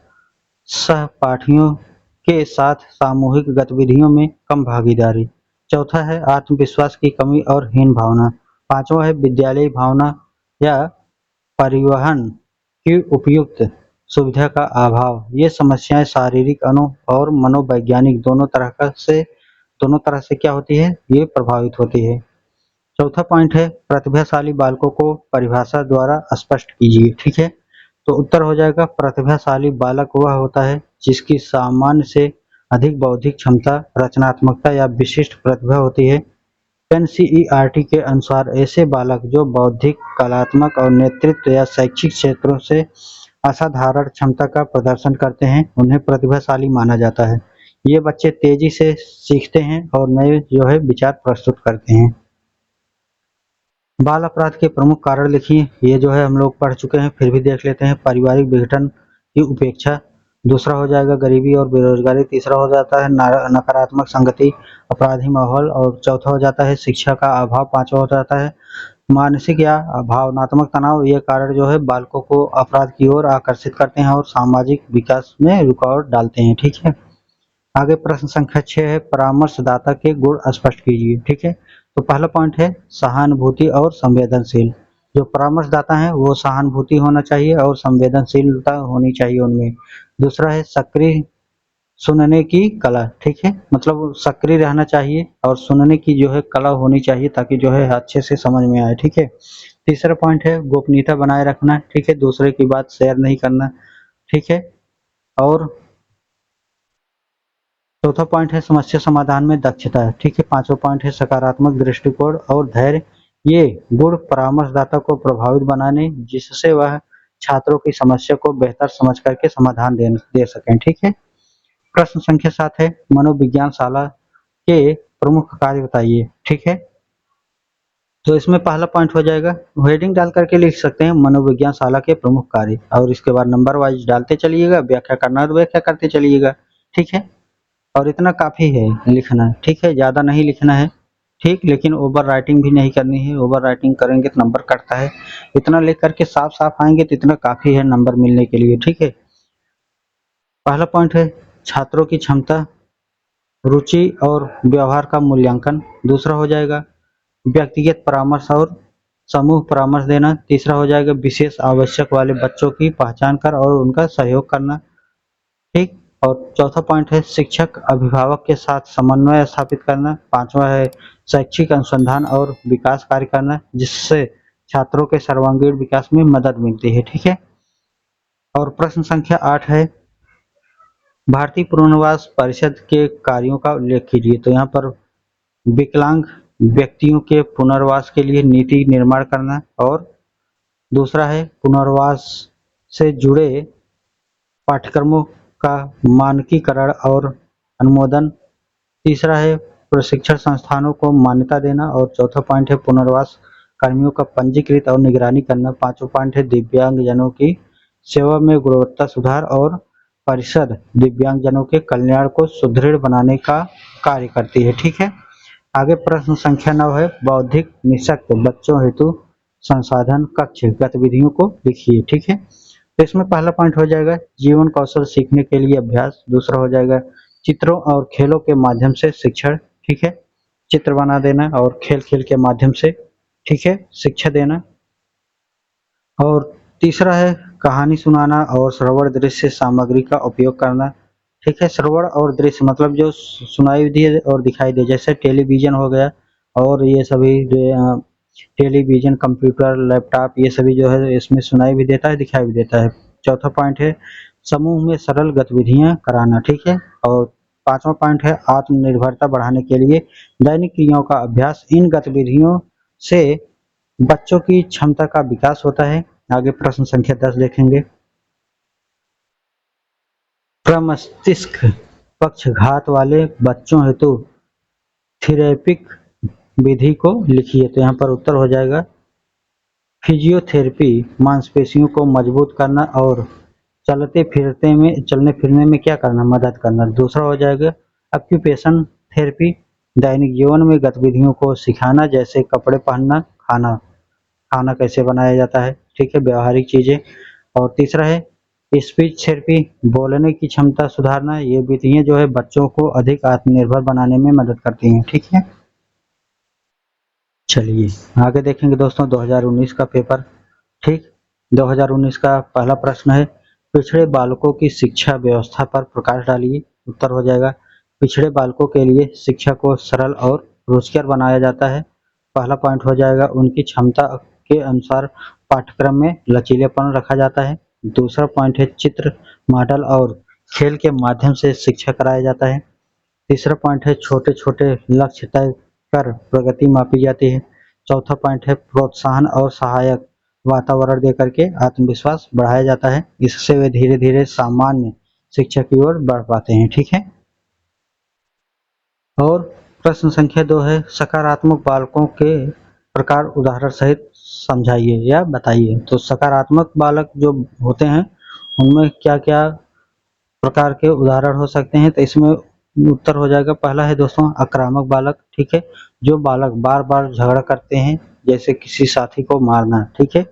सहपाठियों के साथ सामूहिक गतिविधियों में कम भागीदारी। चौथा है आत्मविश्वास की कमी और हीन भावना। पांचवा है विद्यालय भावना या परिवहन की उपयुक्त सुविधा का अभाव। ये समस्याएं शारीरिक और मनोवैज्ञानिक दोनों तरह से क्या होती है, ये प्रभावित होती है। चौथा पॉइंट है प्रतिभाशाली बालकों को परिभाषा द्वारा स्पष्ट कीजिए। ठीक है, तो उत्तर हो जाएगा प्रतिभाशाली बालक वह होता है जिसकी सामान्य से अधिक बौद्धिक क्षमता, रचनात्मकता या विशिष्ट प्रतिभा होती है। एनसीईआरटी के अनुसार ऐसे बालक जो बौद्धिक, कलात्मक और नेतृत्व या शैक्षिक क्षेत्रों से असाधारण क्षमता का प्रदर्शन करते हैं उन्हें प्रतिभाशाली माना जाता है। ये बच्चे तेजी से सीखते हैं और नए जो है विचार प्रस्तुत करते हैं। बाल अपराध के प्रमुख कारण लिखिए। ये जो है हम लोग पढ़ चुके हैं, फिर भी देख लेते हैं। पारिवारिक विघटन की उपेक्षा। दूसरा हो जाएगा गरीबी और बेरोजगारी। तीसरा हो जाता है नकारात्मक संगति, अपराधी माहौल। और चौथा हो जाता है शिक्षा का अभाव। पांचवा हो जाता है मानसिक या भावनात्मक तनाव। ये कारण जो है बालकों को अपराध की ओर आकर्षित करते हैं और सामाजिक विकास में रुकावट डालते हैं। ठीक है, आगे प्रश्न संख्या 6 है, परामर्शदाता के गुण स्पष्ट कीजिए। ठीक है, तो पहला पॉइंट है सहानुभूति और संवेदनशील। जो परामर्शदाता है वो सहानुभूति होना चाहिए और संवेदनशीलता होनी चाहिए उनमें। दूसरा है सक्रिय सुनने की कला। ठीक है, मतलब सक्रिय रहना चाहिए और सुनने की जो है कला होनी चाहिए ताकि जो है अच्छे से समझ में आए। ठीक है, तीसरा पॉइंट है गोपनीयता बनाए रखना। ठीक है, दूसरे की बात शेयर नहीं करना। ठीक है, और चौथा पॉइंट है समस्या समाधान में दक्षता। ठीक है, पांचवा पॉइंट है सकारात्मक दृष्टिकोण और धैर्य। ये गुण परामर्शदाता को प्रभावित बनाने जिससे वह छात्रों की समस्या को बेहतर समझ करके समाधान दे सकें। ठीक है, प्रश्न संख्या 7 है मनोविज्ञान शाला के प्रमुख कार्य बताइए। ठीक है, तो इसमें पहला पॉइंट हो जाएगा, हेडिंग डाल करके लिख सकते हैं मनोविज्ञान शाला के प्रमुख कार्य, और इसके बाद नंबर वाइज डालते चलिएगा। व्याख्या करना है तो व्याख्या करते चलिएगा। ठीक है, और इतना काफी है लिखना। ठीक है, ज्यादा नहीं लिखना है। ठीक, लेकिन ओवर राइटिंग भी नहीं करनी है। ओवर राइटिंग करेंगे तो नंबर कटता है। इतना लिख करके साफ साफ आएंगे तो इतना काफी है नंबर मिलने के लिए। ठीक है, पहला पॉइंट है छात्रों की क्षमता, रुचि और व्यवहार का मूल्यांकन। दूसरा हो जाएगा व्यक्तिगत परामर्श और समूह परामर्श देना। तीसरा हो जाएगा विशेष आवश्यक वाले बच्चों की पहचान कर और उनका सहयोग करना। ठीक। और चौथा पॉइंट है शिक्षक अभिभावक के साथ समन्वय स्थापित करना। पांचवा है शैक्षिक अनुसंधान और विकास कार्य करना, जिससे छात्रों के सर्वांगीण विकास में मदद मिलती है। ठीक है। और प्रश्न संख्या 8 है भारतीय पुनर्वास परिषद के कार्यों का उल्लेख कीजिए। तो यहाँ पर विकलांग व्यक्तियों के पुनर्वास के लिए नीति निर्माण करना। और दूसरा है पुनर्वास से जुड़े पाठ्यक्रमों का मानकीकरण और अनुमोदन। तीसरा है प्रशिक्षण संस्थानों को मान्यता देना। और चौथा पॉइंट है पुनर्वास कर्मियों का पंजीकृत और निगरानी करना। पांचवा पॉइंट है दिव्यांगजनों की सेवा में गुणवत्ता सुधार और परिषद दिव्यांगजनों के कल्याण को सुदृढ़ बनाने का कार्य करती है। ठीक है। आगे प्रश्न संख्या 9 है बौद्धिक निःशक्त बच्चों हेतु संसाधन कक्ष गतिविधियों को लिखिए। ठीक है। तो इसमें पहला पॉइंट हो जाएगा जीवन कौशल सीखने के लिए अभ्यास। दूसरा हो जाएगा चित्रों और खेलों के माध्यम से शिक्षण। ठीक है। चित्र बना देना और खेल खेल के माध्यम से, ठीक है, शिक्षा देना। और तीसरा है कहानी सुनाना और श्रवण दृश्य सामग्री का उपयोग करना। ठीक है। श्रवण और दृश्य मतलब जो सुनाई दे और दिखाई दे, जैसे टेलीविजन हो गया और ये सभी टेलीविजन, कंप्यूटर, लैपटॉप, ये सभी जो है इसमें सुनाई भी देता है, दिखाई भी देता है। चौथा पॉइंट है समूह में सरल गतिविधियां कराना। ठीक है। और पांचवा पॉइंट है आत्मनिर्भरता बढ़ाने के लिए दैनिक क्रियाओं का अभ्यास। इन गतिविधियों से बच्चों की क्षमता का विकास होता है। आगे प्रश्न संख्या 10 देखेंगे प्रमस्तिष्क पक्षघात वाले बच्चों हेतु थेरेपिक विधि को लिखिए। तो यहाँ पर उत्तर हो जाएगा फिजियोथेरेपी मांसपेशियों को मजबूत करना और चलने फिरने में क्या करना, मदद करना। दूसरा हो जाएगा ऑक्यूपेशन थेरेपी दैनिक जीवन में गतिविधियों को सिखाना, जैसे कपड़े पहनना, खाना खाना कैसे बनाया जाता है, ठीक है, व्यवहारिक चीजें। और तीसरा है स्पीच थेरेपी बोलने की क्षमता सुधारना। ये विधियां जो है बच्चों को अधिक आत्मनिर्भर बनाने में मदद करती हैं। ठीक है। चलिए आगे देखेंगे दोस्तों 2019 का पेपर। ठीक। 2019 का पहला प्रश्न है पिछड़े बालकों की शिक्षा व्यवस्था पर प्रकाश डालिए। उत्तर हो जाएगा पिछड़े बालकों के लिए शिक्षा को सरल और रुचिकर बनाया जाता है। पहला पॉइंट हो जाएगा उनकी क्षमता के अनुसार पाठ्यक्रम में लचीलेपन रखा जाता है। दूसरा पॉइंट है चित्र, मॉडल और खेल के माध्यम से शिक्षा कराया जाता है। तीसरा पॉइंट है छोटे छोटे लक्ष्य तय कर प्रगति मापी जाती है। चौथा पॉइंट है प्रोत्साहन और सहायक वातावरण देकर के आत्मविश्वास बढ़ाया जाता है। इससे वे धीरे धीरे सामान्य शिक्षा की ओर बढ़ पाते हैं। ठीक है। और प्रश्न संख्या 2 है सकारात्मक बालकों के प्रकार उदाहरण सहित समझाइए या बताइए। तो सकारात्मक बालक जो होते हैं उनमें क्या क्या प्रकार के उदाहरण हो सकते हैं। तो इसमें उत्तर हो जाएगा पहला है दोस्तों आक्रामक बालक। ठीक है। जो बालक बार बार झगड़ा करते हैं, जैसे किसी साथी को मारना, ठीक है,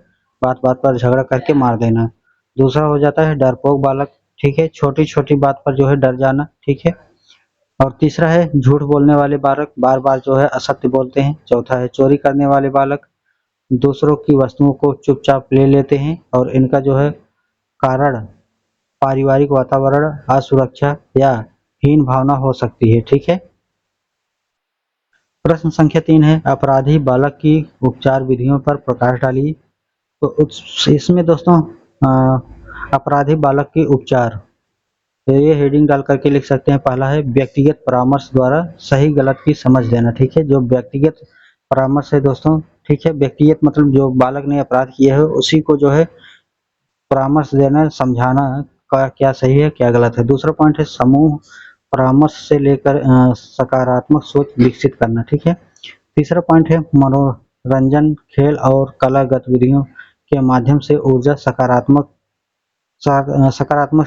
बात बात पर झगड़ा करके मार देना। दूसरा हो जाता है डरपोक बालक। ठीक है। छोटी छोटी बात पर जो है डर जाना। ठीक है। और तीसरा है झूठ बोलने वाले बालक, बार बार जो है असत्य बोलते हैं। चौथा है चोरी करने वाले बालक, दूसरों की वस्तुओं को चुपचाप ले लेते हैं और इनका जो है कारण पारिवारिक वातावरण, असुरक्षा या हीन भावना हो सकती है। ठीक है। प्रश्न संख्या 3 है अपराधी बालक की उपचार विधियों पर प्रकाश डालिए। तो इसमें दोस्तों अपराधी बालक की उपचार, तो ये हेडिंग डाल करके लिख सकते हैं। पहला है व्यक्तिगत परामर्श द्वारा सही गलत की समझ देना। ठीक है। जो व्यक्तिगत परामर्श है दोस्तों, ठीक है, व्यक्तिगत मतलब जो बालक ने अपराध किया है उसी को जो है परामर्श देना, समझाना का क्या सही है क्या गलत है। दूसरा पॉइंट है समूह परामर्श से लेकर सकारात्मक सोच विकसित करना। ठीक है। तीसरा पॉइंट है मनोरंजन, खेल और कला गतिविधियों के माध्यम से ऊर्जा सकारात्मक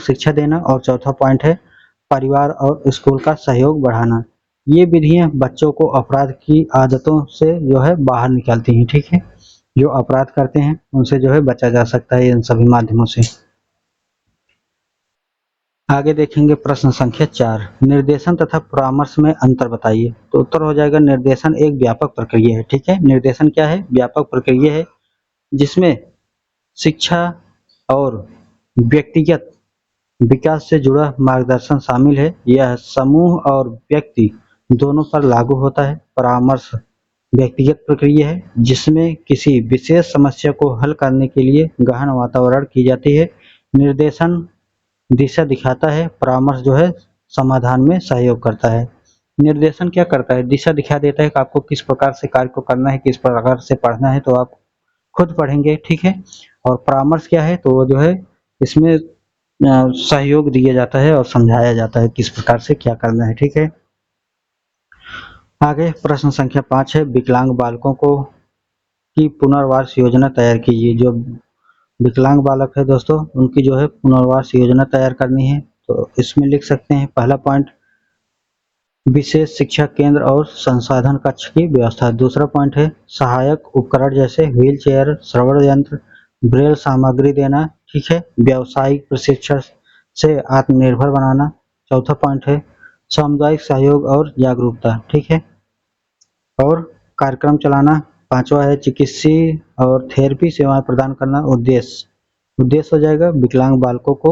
शिक्षा देना। और चौथा पॉइंट है परिवार और स्कूल का सहयोग बढ़ाना। ये विधियां बच्चों को अपराध की आदतों से जो है बाहर निकालती हैं। ठीक है। जो अपराध करते हैं उनसे जो है बचा जा सकता है इन सभी माध्यमों से। आगे देखेंगे प्रश्न संख्या 4, निर्देशन तथा परामर्श में अंतर बताइए। तो उत्तर हो जाएगा निर्देशन एक व्यापक प्रक्रिया है। ठीक है, निर्देशन क्या है? व्यापक प्रक्रिया है जिसमें शिक्षा और व्यक्तिगत विकास से जुड़ा मार्गदर्शन शामिल है। यह समूह और व्यक्ति दोनों पर लागू होता है। परामर्श व्यक्तिगत प्रक्रिया है जिसमें किसी विशेष समस्या को हल करने के लिए गहन वातावरण की जाती है। निर्देशन दिशा दिखाता है, परामर्श जो है समाधान में सहयोग करता है। निर्देशन क्या करता है? दिशा दिखा देता है कि आपको किस प्रकार से कार्य को करना है, किस प्रकार से पढ़ना है, तो आप खुद पढ़ेंगे। ठीक है, और परामर्श क्या है? तो वो जो है इसमें सहयोग दिया जाता है और समझाया जाता है किस प्रकार से क्या करना है। ठीक है, आगे प्रश्न संख्या 5 है, विकलांग बालकों को की पुनर्वास योजना तैयार कीजिए। जो विकलांग बालक है दोस्तों, उनकी जो है पुनर्वास योजना तैयार करनी है। तो इसमें लिख सकते हैं पहला पॉइंट, विशेष शिक्षा केंद्र और संसाधन कक्ष की व्यवस्था। दूसरा पॉइंट है सहायक उपकरण जैसे व्हील चेयर, श्रवण यंत्र, ब्रेल सामग्री देना। ठीक है, व्यावसायिक प्रशिक्षण से आत्मनिर्भर बनाना। चौथा पॉइंट है सामुदायिक सहयोग और जागरूकता। ठीक है, और कार्यक्रम चलाना। पांचवा है चिकित्सीय और थेरेपी सेवाएं प्रदान करना। उद्देश्य हो जाएगा विकलांग बालकों को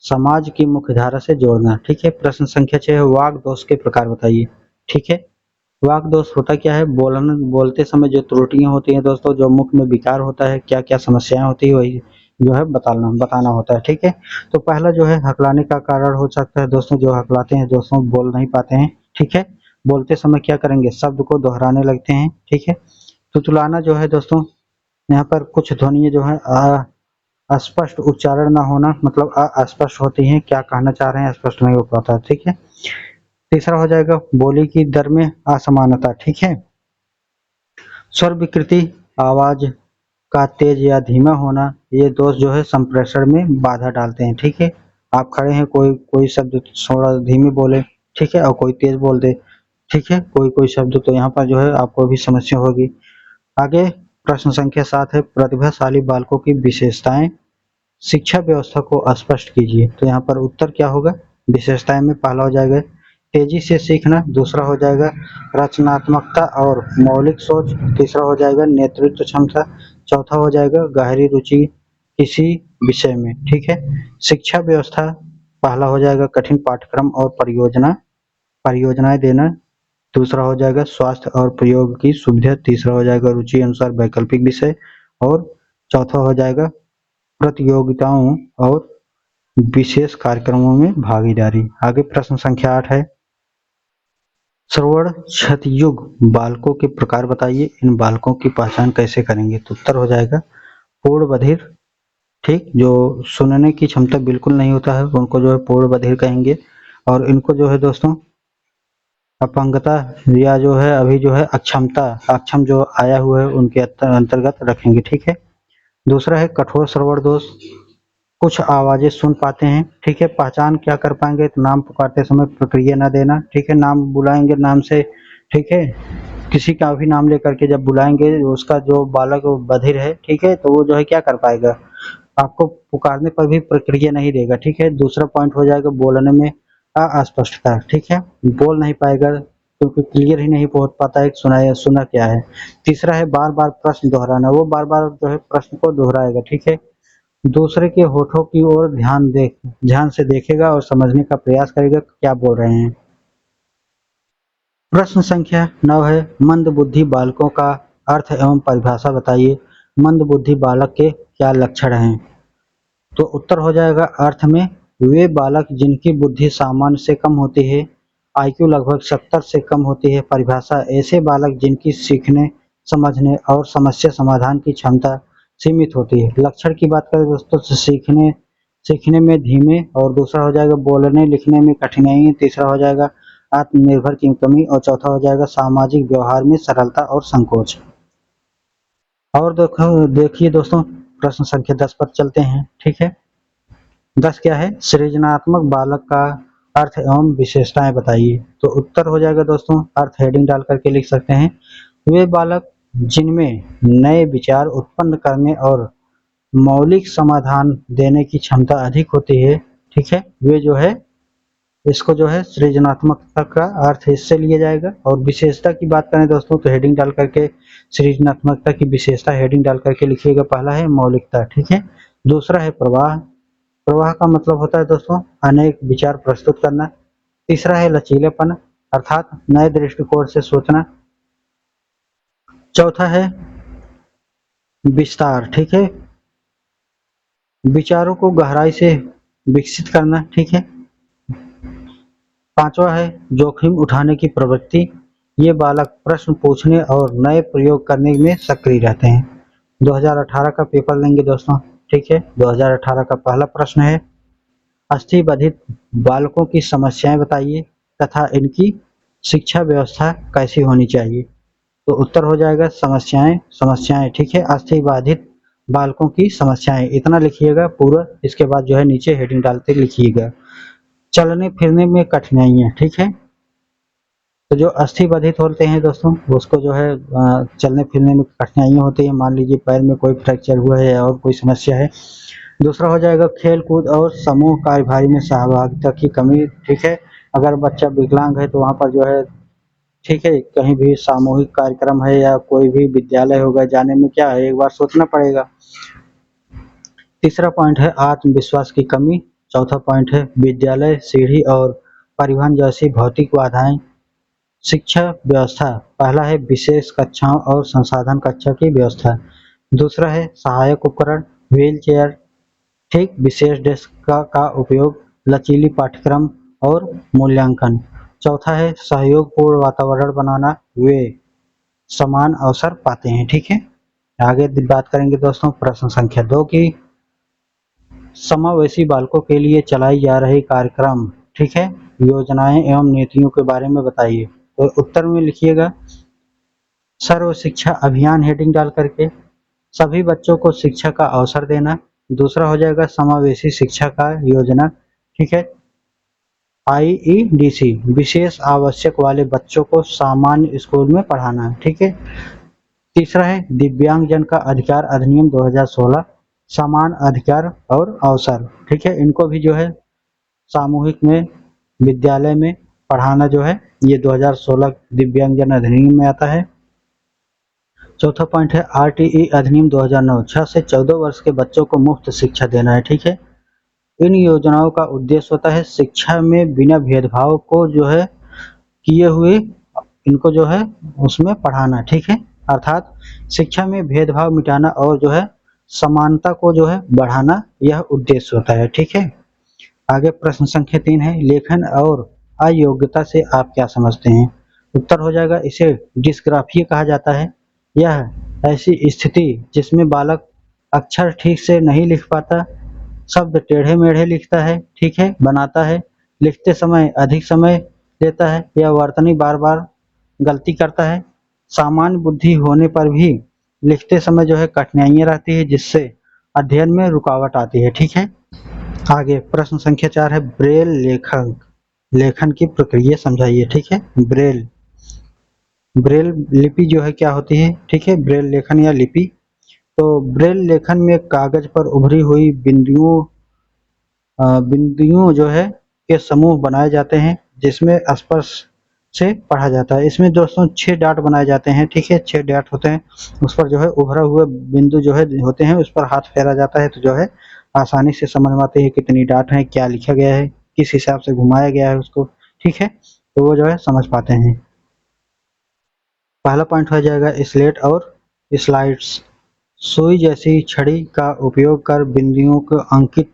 समाज की मुख्यधारा से जोड़ना। ठीक है, प्रश्न संख्या 6 है, वाक दोष के प्रकार बताइए। ठीक है, वाक दोष होता क्या है? बोलते समय जो त्रुटियां होती हैं दोस्तों, जो मुख में विकार होता है, क्या क्या समस्याएं होती है, वही जो है बताना होता है। ठीक है, तो पहला जो है हकलाने का कारण हो सकता है दोस्तों, जो हकलाते हैं दोस्तों बोल नहीं पाते हैं। ठीक है, बोलते समय क्या करेंगे? शब्द को दोहराने लगते हैं। ठीक है, तुतलाना जो है दोस्तों, यहाँ पर कुछ ध्वनियां जो है अस्पष्ट उच्चारण ना होना, मतलब अस्पष्ट होती हैं, क्या कहना चाह रहे हैं स्पष्ट नहीं हो पाता। ठीक है, तीसरा हो जाएगा बोली की दर में असमानता। ठीक है, स्वर विकृति, आवाज का तेज या धीमा होना, ये दोष जो है संप्रेषण में बाधा डालते हैं। ठीक है, आप खड़े हैं, कोई कोई शब्द थोड़ा धीमे बोले, ठीक है, और कोई तेज बोल दे, ठीक है, कोई कोई शब्द, तो यहाँ पर जो है आपको भी समस्या होगी। आगे प्रश्न संख्या 7 है, प्रतिभाशाली बालकों की विशेषताएं शिक्षा व्यवस्था को स्पष्ट कीजिए। तो यहाँ पर उत्तर क्या होगा? विशेषताएं में पहला हो जाएगा तेजी से सीखना, दूसरा हो जाएगा रचनात्मकता और मौलिक सोच, तीसरा हो जाएगा नेतृत्व क्षमता, चौथा हो जाएगा गहरी रुचि किसी विषय में। ठीक है, शिक्षा व्यवस्था पहला हो जाएगा कठिन पाठ्यक्रम और परियोजनाएं देना, दूसरा हो जाएगा स्वास्थ्य और प्रयोग की सुविधा, तीसरा हो जाएगा रुचि अनुसार वैकल्पिक विषय, और चौथा हो जाएगा प्रतियोगिताओं और विशेष कार्यक्रमों में भागीदारी। आगे प्रश्न संख्या 8 है, श्रवण क्षतियुग बालकों के प्रकार बताइए। इन बालकों की पहचान कैसे करेंगे? तो उत्तर हो जाएगा पूर्ण बधिर। ठीक, जो सुनने की क्षमता बिल्कुल नहीं होता है उनको जो है पूर्ण बधिर कहेंगे, और इनको जो है दोस्तों अपंगता या जो है अभी जो है अक्षम जो आया हुआ है उनके अंतर्गत रखेंगे। ठीक है, दूसरा है कठोर श्रवण दोष, कुछ आवाजें सुन पाते हैं। ठीक है, पहचान क्या कर पाएंगे? तो नाम पुकारते समय प्रक्रिया न देना। ठीक है, नाम बुलाएंगे नाम से, ठीक है, किसी का भी नाम लेकर के जब बुलाएंगे उसका जो बालक बधिर है, ठीक है, तो वो जो है क्या कर पाएगा? आपको पुकारने पर भी प्रक्रिया नहीं देगा। ठीक है, दूसरा पॉइंट हो जाएगा बोलने में अस्पष्टता। ठीक है, बोल नहीं पाएगा क्योंकि क्लियर ही नहीं पहुंच पाता है सुना क्या है। तीसरा है बार बार प्रश्न दोहराना, वो बार बार जो है प्रश्न को दोहराएगा। ठीक है, दूसरे के होठों की ओर ध्यान से देखेगा और समझने का प्रयास करेगा क्या बोल रहे हैं। प्रश्न संख्या 9 है, मंद बुद्धि बालकों का अर्थ एवं परिभाषा बताइए। मंद बुद्धि बालक के क्या लक्षण हैं? तो उत्तर हो जाएगा अर्थ में वे बालक जिनकी बुद्धि सामान्य से कम होती है, आईक्यू लगभग 70 से कम होती है। परिभाषा ऐसे बालक जिनकी सीखने, समझने और समस्या समाधान की क्षमता सीमित होती है। लक्षण की बात करें दोस्तों तो सीखने में धीमे, और दूसरा हो जाएगा बोलने लिखने में कठिनाई, तीसरा हो जाएगा आत्मनिर्भर की कमी, और चौथा हो जाएगा सामाजिक व्यवहार में सरलता और संकोच। और देखिए दोस्तों प्रश्न संख्या 10 पर चलते हैं। ठीक है, 10 क्या है? सृजनात्मक बालक का अर्थ एवं विशेषताएं बताइए। तो उत्तर हो जाएगा दोस्तों अर्थ हेडिंग डाल करके लिख सकते हैं, वे बालक जिनमें नए विचार उत्पन्न करने और मौलिक समाधान देने की क्षमता अधिक होती है। ठीक है, वे जो है इसको जो है सृजनात्मकता का अर्थ इससे लिया जाएगा। और विशेषता की बात करें दोस्तों तो हेडिंग डाल करके सृजनात्मकता की विशेषता हेडिंग डाल करके लिखिएगा। पहला है मौलिकता, ठीक है, दूसरा है प्रवाह, प्रवाह का मतलब होता है दोस्तों अनेक विचार प्रस्तुत करना, तीसरा है लचीलेपन अर्थात नए दृष्टिकोण से सोचना, चौथा है विस्तार, ठीक है, विचारों को गहराई से विकसित करना, ठीक है, पांचवा है जोखिम उठाने की प्रवृत्ति, ये बालक प्रश्न पूछने और नए प्रयोग करने में सक्रिय रहते हैं। 2018 का पेपर लेंगे दोस्तों, ठीक है, 2018 का पहला प्रश्न है अस्थि बाधित बालकों की समस्याएं बताइए तथा इनकी शिक्षा व्यवस्था कैसी होनी चाहिए। तो उत्तर हो जाएगा समस्याएं, समस्याएं, ठीक है, अस्थि बाधित बालकों की समस्याएं, इतना लिखिएगा पूरा। इसके बाद जो है नीचे हेडिंग डालते लिखिएगा चलने फिरने में कठिनाइयां, ठीक है, तो जो अस्थि बाधित होते हैं दोस्तों उसको जो है चलने फिरने में कठिनाइयां होती है, मान लीजिए पैर में कोई फ्रैक्चर हुआ है और कोई समस्या है। दूसरा हो जाएगा खेल कूद और समूह कार्यभारी में सहभागिता की कमी, ठीक है, अगर बच्चा विकलांग है तो वहाँ पर जो है, ठीक है, कहीं भी सामूहिक कार्यक्रम है या कोई भी विद्यालय होगा जाने में क्या है एक बार सोचना पड़ेगा। तीसरा पॉइंट है आत्मविश्वास की कमी, चौथा पॉइंट है विद्यालय सीढ़ी और परिवहन जैसी भौतिक बाधाएं, शिक्षा व्यवस्था, पहला है विशेष कक्षाओं और संसाधन कक्षा की व्यवस्था, दूसरा है सहायक उपकरण व्हील चेयर, ठीक, विशेष डेस्क का उपयोग, लचीली पाठ्यक्रम और मूल्यांकन, चौथा है सहयोगपूर्ण वातावरण बनाना, वे समान अवसर पाते हैं, ठीक है। आगे बात करेंगे दोस्तों प्रश्न संख्या 2 की, समावेशी बालकों के लिए चलाई जा रही कार्यक्रम, ठीक है, योजनाएं एवं नीतियों के बारे में बताइए। तो उत्तर में लिखिएगा सर्व शिक्षा अभियान हेडिंग डाल करके सभी बच्चों को शिक्षा का अवसर देना, दूसरा हो जाएगा समावेशी शिक्षा का योजना, ठीक है, आईईडीसी विशेष आवश्यक वाले बच्चों को सामान्य स्कूल में पढ़ाना, ठीक है, तीसरा है दिव्यांगजन का अधिकार अधिनियम 2016 समान अधिकार और अवसर, ठीक है, इनको भी जो है सामूहिक में विद्यालय में पढ़ाना जो है ये 2016 दिव्यांगजन अधिनियम में आता है। चौथा पॉइंट है आरटीई अधिनियम 2009 6 से 14 वर्ष के बच्चों को मुफ्त शिक्षा देना है, ठीक है, इन योजनाओं का उद्देश्य होता है शिक्षा में बिना भेदभाव को जो है किए हुए इनको जो है उसमें पढ़ाना, ठीक है, अर्थात शिक्षा में भेदभाव मिटाना और जो है समानता को जो है बढ़ाना, यह उद्देश्य होता है, ठीक है। आगे प्रश्न संख्या 3 है लेखन और अयोग्यता से आप क्या समझते हैं। उत्तर हो जाएगा इसे डिस्ग्राफिया कहा जाता है, यह ऐसी स्थिति जिसमें बालक अक्षर ठीक से नहीं लिख पाता, शब्द टेढ़े मेढ़े लिखता है, ठीक है, बनाता है, लिखते समय अधिक समय लेता है या वर्तनी बार बार गलती करता है, सामान्य बुद्धि होने पर भी लिखते समय जो है कठिनाइयां रहती है जिससे अध्ययन में रुकावट आती है, ठीक है। आगे प्रश्न संख्या 4 है ब्रेल लेखन, लेखन की प्रक्रिया समझाइए, ठीक है, ब्रेल, ब्रेल लिपि जो है क्या होती है, ठीक है, ब्रेल लेखन या लिपि, तो ब्रेल लेखन में कागज पर उभरी हुई बिंदुओं जो है के समूह बनाए जाते हैं जिसमें स्पर्श से पढ़ा जाता है। इसमें दोस्तों 6 डाट बनाए जाते हैं, ठीक है, 6 डाट होते हैं, उस पर जो है उभरा हुए बिंदु जो है होते हैं उस पर हाथ फेरा जाता है तो जो है आसानी से समझ में आते हैं कितनी डाट है, क्या लिखा गया है, किस हिसाब से घुमाया गया है उसको, ठीक है, तो वो जो है समझ पाते हैं। पहला पॉइंट हो जाएगा स्लेट और स्लाइड्स, सुई जैसी छड़ी का उपयोग कर बिंदुओं को अंकित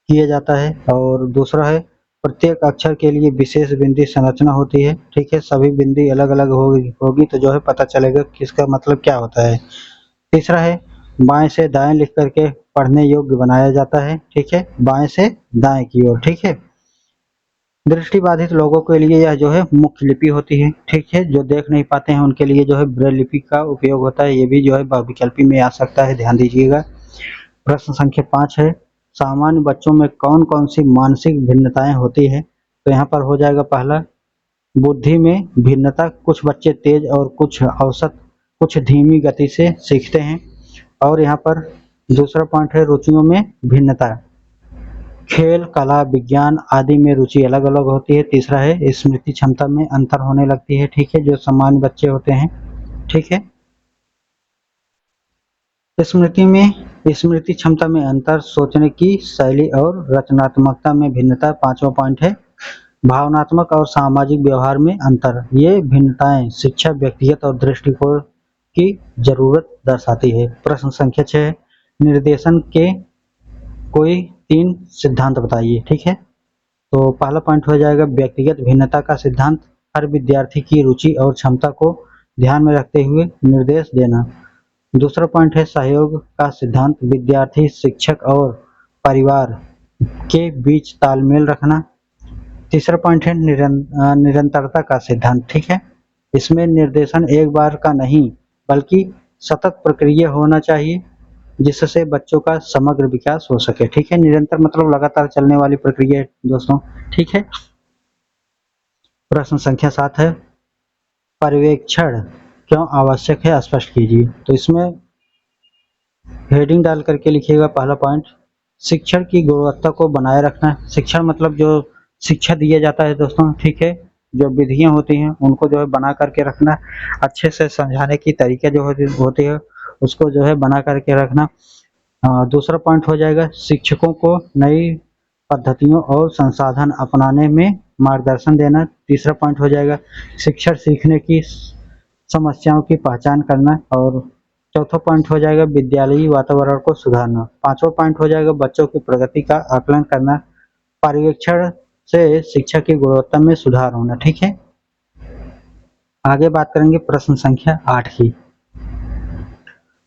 किया जाता है, और दूसरा है प्रत्येक अक्षर के लिए विशेष बिंदी संरचना होती है, ठीक है, सभी बिंदी अलग अलग होगी तो जो है पता चलेगा किसका मतलब क्या होता है। तीसरा है बाएं से दाएं लिख करके पढ़ने योग्य बनाया जाता है, ठीक है, बाएं से दाएं की ओर, ठीक है। दृष्टिबाधित लोगों के लिए यह जो है मुख्य लिपि होती है, ठीक है, जो देख नहीं पाते हैं उनके लिए जो है ब्रेल लिपि का उपयोग होता है, ये भी जो है बहुविकल्पी में आ सकता है, ध्यान दीजिएगा। प्रश्न संख्या 5 है सामान्य बच्चों में कौन कौन सी मानसिक भिन्नताएं होती है। तो यहाँ पर हो जाएगा पहला बुद्धि में भिन्नता, कुछ बच्चे तेज और कुछ औसत कुछ धीमी गति से सीखते हैं, और यहाँ पर दूसरा पॉइंट है रुचियों में भिन्नता, खेल, कला, विज्ञान आदि में रुचि अलग-अलग होती है। तीसरा है स्मृति क्षमता में अंतर होने लगती है, ठीक है, जो सामान्य बच्चे होते हैं, ठीक है। स्मृति क्षमता में अंतर, सोचने की शैली और रचनात्मकता में भिन्नता। पांचवा पॉइंट है भावनात्मक और सामाजिक व्यवहार में अंतर। ये भिन्नताएं शिक्षा, व्यक्तिगत और दृष्टिकोण की जरूरत दर्शाती है। प्रश्न संख्या 6 निर्देशन के कोई 3 सिद्धांत बताइए, ठीक है। तो पहला पॉइंट हो जाएगा व्यक्तिगत भिन्नता का सिद्धांत, हर विद्यार्थी की रुचि और क्षमता को ध्यान में रखते हुए निर्देश देना। दूसरा पॉइंट है सहयोग का सिद्धांत, विद्यार्थी, शिक्षक और परिवार के बीच तालमेल रखना। तीसरा पॉइंट है निरंतरता का सिद्धांत, ठीक है। इसमें निर्देशन एक बार का नहीं बल्कि सतत प्रक्रिया होना चाहिए जिससे बच्चों का समग्र विकास हो सके, ठीक है। निरंतर मतलब लगातार चलने वाली प्रक्रिया है दोस्तों, ठीक है। प्रश्न संख्या 7 है पर्यवेक्षण क्यों आवश्यक है, स्पष्ट कीजिए। तो इसमें हेडिंग डाल करके लिखिएगा पहला पॉइंट शिक्षण की गुणवत्ता को बनाए रखना। शिक्षण मतलब जो शिक्षा दिया जाता है दोस्तों, ठीक है, जो विधियां होती हैं उनको जो है बना करके रखना, अच्छे से समझाने की तरीके जो होती है उसको जो है बना करके रखना। दूसरा पॉइंट हो जाएगा शिक्षकों को नई पद्धतियों और संसाधन अपनाने में मार्गदर्शन देना। तीसरा पॉइंट हो जाएगा शिक्षण सीखने की समस्याओं की पहचान करना। और चौथा पॉइंट हो जाएगा विद्यालयी वातावरण को सुधारना। पांचवा पॉइंट हो जाएगा बच्चों की प्रगति का आकलन करना। पर्यवेक्षण से शिक्षा की गुणवत्ता में सुधार होना, ठीक है। आगे बात करेंगे प्रश्न संख्या 8 की,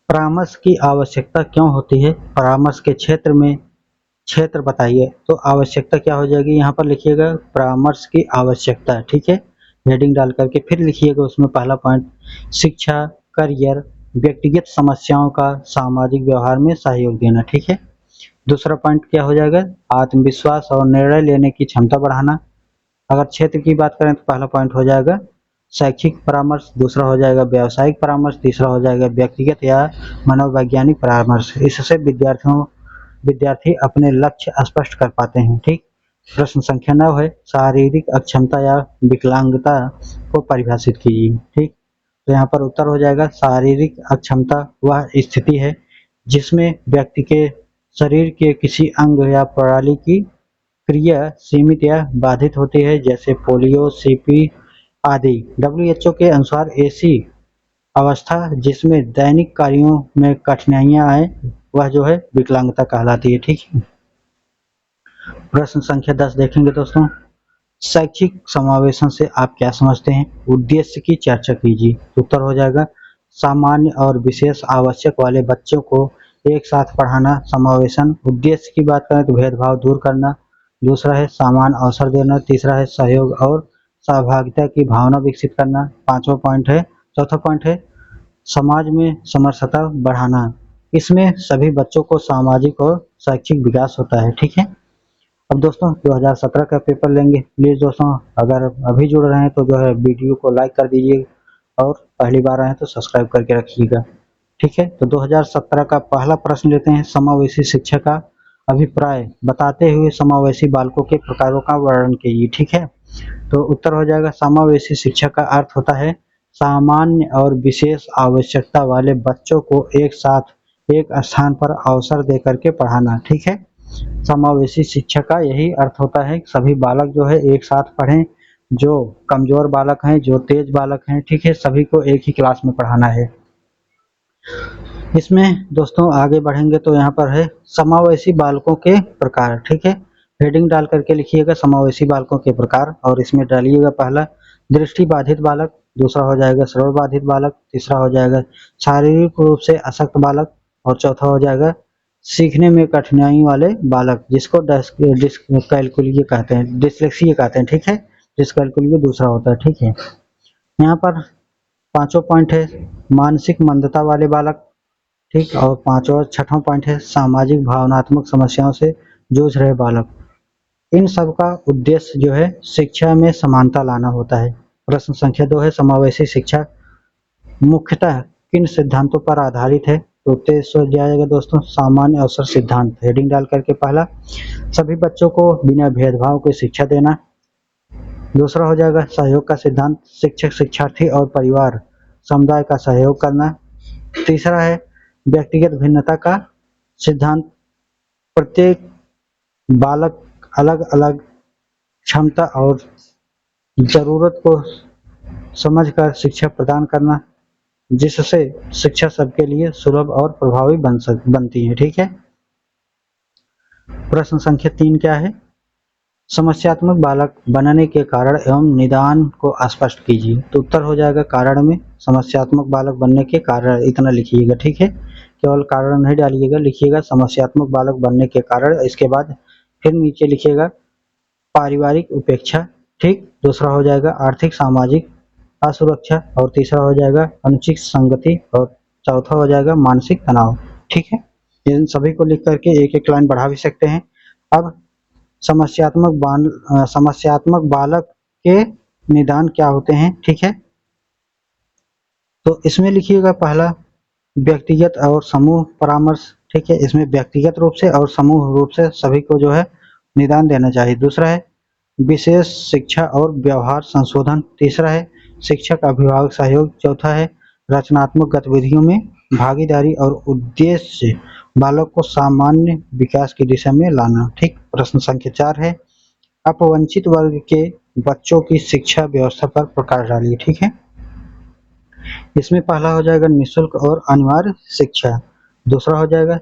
परामर्श की आवश्यकता क्यों होती है, परामर्श के क्षेत्र बताइए। तो आवश्यकता क्या हो जाएगी, यहाँ पर लिखिएगा परामर्श की आवश्यकता, ठीक है। हेडिंग डाल करके फिर लिखिएगा उसमें पहला पॉइंट शिक्षा, करियर, व्यक्तिगत समस्याओं का सामाजिक व्यवहार में सहयोग देना, ठीक है। दूसरा पॉइंट क्या हो जाएगा आत्मविश्वास और निर्णय लेने की क्षमता बढ़ाना। अगर क्षेत्र की बात करें तो पहला पॉइंट हो जाएगा शैक्षिक परामर्श, दूसरा हो जाएगा व्यावसायिक परामर्श, तीसरा हो जाएगा व्यक्तिगत या मनोवैज्ञानिक परामर्श। इससे विद्यार्थी अपने लक्ष्य स्पष्ट कर पाते हैं, ठीक। प्रश्न संख्या 9 है शारीरिक अक्षमता या विकलांगता को परिभाषित कीजिए, ठीक। तो यहाँ पर उत्तर हो जाएगा शारीरिक अक्षमता वह स्थिति है जिसमें व्यक्ति के शरीर के किसी अंग या प्रणाली की क्रिया सीमित या बाधित होती है, जैसे पोलियो, सीपी आदि। WHO के अनुसार ऐसी अवस्था जिसमें दैनिक कार्यों में कठिनाइयां आए वह जो है विकलांगता कहलाती है, ठीक है। प्रश्न संख्या 10 देखेंगे दोस्तों, शैक्षिक समावेशन से आप क्या समझते हैं, उद्देश्य की चर्चा कीजिए। उत्तर हो जाएगा सामान्य और विशेष आवश्यक वाले बच्चों को एक साथ पढ़ाना समावेशन। उद्देश्य की बात करें तो भेदभाव दूर करना। दूसरा है समान अवसर देना। तीसरा है सहयोग और सहभागिता की भावना विकसित करना। चौथा पॉइंट है समाज में समरसता बढ़ाना। इसमें सभी बच्चों को सामाजिक और शैक्षिक विकास होता है, ठीक है। अब दोस्तों 2017 का पेपर लेंगे, प्लीज दोस्तों अगर अभी जुड़ रहे हैं तो जो है वीडियो को लाइक कर दीजिए और पहली बार आए तो सब्सक्राइब करके रखिएगा, ठीक है। तो 2017 का पहला प्रश्न लेते हैं, समावेशी शिक्षा का अभिप्राय बताते हुए समावेशी बालकों के प्रकारों का वर्णन कीजिए, ठीक है। तो उत्तर हो जाएगा समावेशी शिक्षा का अर्थ होता है सामान्य और विशेष आवश्यकता वाले बच्चों को एक साथ एक स्थान पर अवसर देकर के पढ़ाना, ठीक है। समावेशी शिक्षा का यही अर्थ होता है सभी बालक जो है एक साथ पढ़ें, जो कमजोर बालक हैं, जो तेज बालक हैं, ठीक है, सभी को एक ही क्लास में पढ़ाना है। इसमें दोस्तों आगे बढ़ेंगे तो यहाँ पर है समावेशी बालकों के प्रकार, ठीक है। हेडिंग डाल करके लिखिएगा समावेशी बालकों के प्रकार और इसमें डालिएगा पहला दृष्टि बाधित बालक, दूसरा हो जाएगा श्रवण बाधित बालक, तीसरा हो जाएगा शारीरिक रूप से अशक्त बालक और चौथा हो जाएगा सीखने में कठिनाई वाले बालक जिसको डिसकैलकुलिया कहते हैं, डिसलेक्सिया कहते हैं, ठीक है। डिसकैलकुलिया दूसरा होता है, ठीक है। यहाँ पर पांचों पॉइंट है मानसिक मंदता वाले बालक, ठीक। और पांचवा छठवां पॉइंट है सामाजिक भावनात्मक समस्याओं से जूझ रहे बालक। इन सब का उद्देश्य जो है शिक्षा में समानता लाना होता है। प्रश्न संख्या 2 है समावेशी शिक्षा मुख्यतः किन सिद्धांतों पर आधारित है। तो 23 हो जाएगा दोस्तों सामान्य अवसर सिद्धांत, हेडिंग डाल करके पहला सभी बच्चों को बिना भेदभाव के शिक्षा देना। दूसरा हो जाएगा सहयोग का सिद्धांत, शिक्षक शिक्षार्थी और परिवार समुदाय का सहयोग करना। तीसरा है व्यक्तिगत भिन्नता का सिद्धांत, प्रत्येक बालक अलग अलग क्षमता और जरूरत को समझकर शिक्षा प्रदान करना, जिससे शिक्षा सबके लिए सुलभ और प्रभावी बनती है। ठीक है। प्रश्न संख्या 3 क्या है? समस्यात्मक बालक बनने के कारण एवं निदान को स्पष्ट कीजिए। तो उत्तर हो जाएगा कारण में, समस्यात्मक बालक बनने के कारण इतना लिखिएगा। ठीक है, केवल कारण नहीं डालिएगा, लिखिएगा समस्यात्मक बालक बनने के कारण, इसके बाद फिर नीचे लिखिएगा पारिवारिक उपेक्षा। ठीक, दूसरा हो जाएगा आर्थिक सामाजिक असुरक्षा, और तीसरा हो जाएगा अनुचित संगति, और चौथा हो जाएगा मानसिक तनाव। ठीक है, इन सभी को लिख करके एक एक लाइन बढ़ा भी सकते हैं। अब समस्यात्मक बालक के निदान क्या होते हैं? ठीक है, तो इसमें लिखिएगा पहला व्यक्तिगत और समूह परामर्श। ठीक है, इसमें व्यक्तिगत रूप से और समूह रूप से सभी को जो है निदान देना चाहिए। दूसरा है विशेष शिक्षा और व्यवहार संशोधन। तीसरा है शिक्षक अभिभावक सहयोग। चौथा है रचनात्मक गतिविधियों में भागीदारी और उद्देश्य बालक को सामान्य विकास की दिशा में लाना। ठीक, प्रश्न संख्या 4 है अपवंचित वर्ग के बच्चों की शिक्षा व्यवस्था पर प्रकाश डालिए। ठीक है, इसमें पहला हो जाएगा निःशुल्क और अनिवार्य शिक्षा। दूसरा हो जाएगा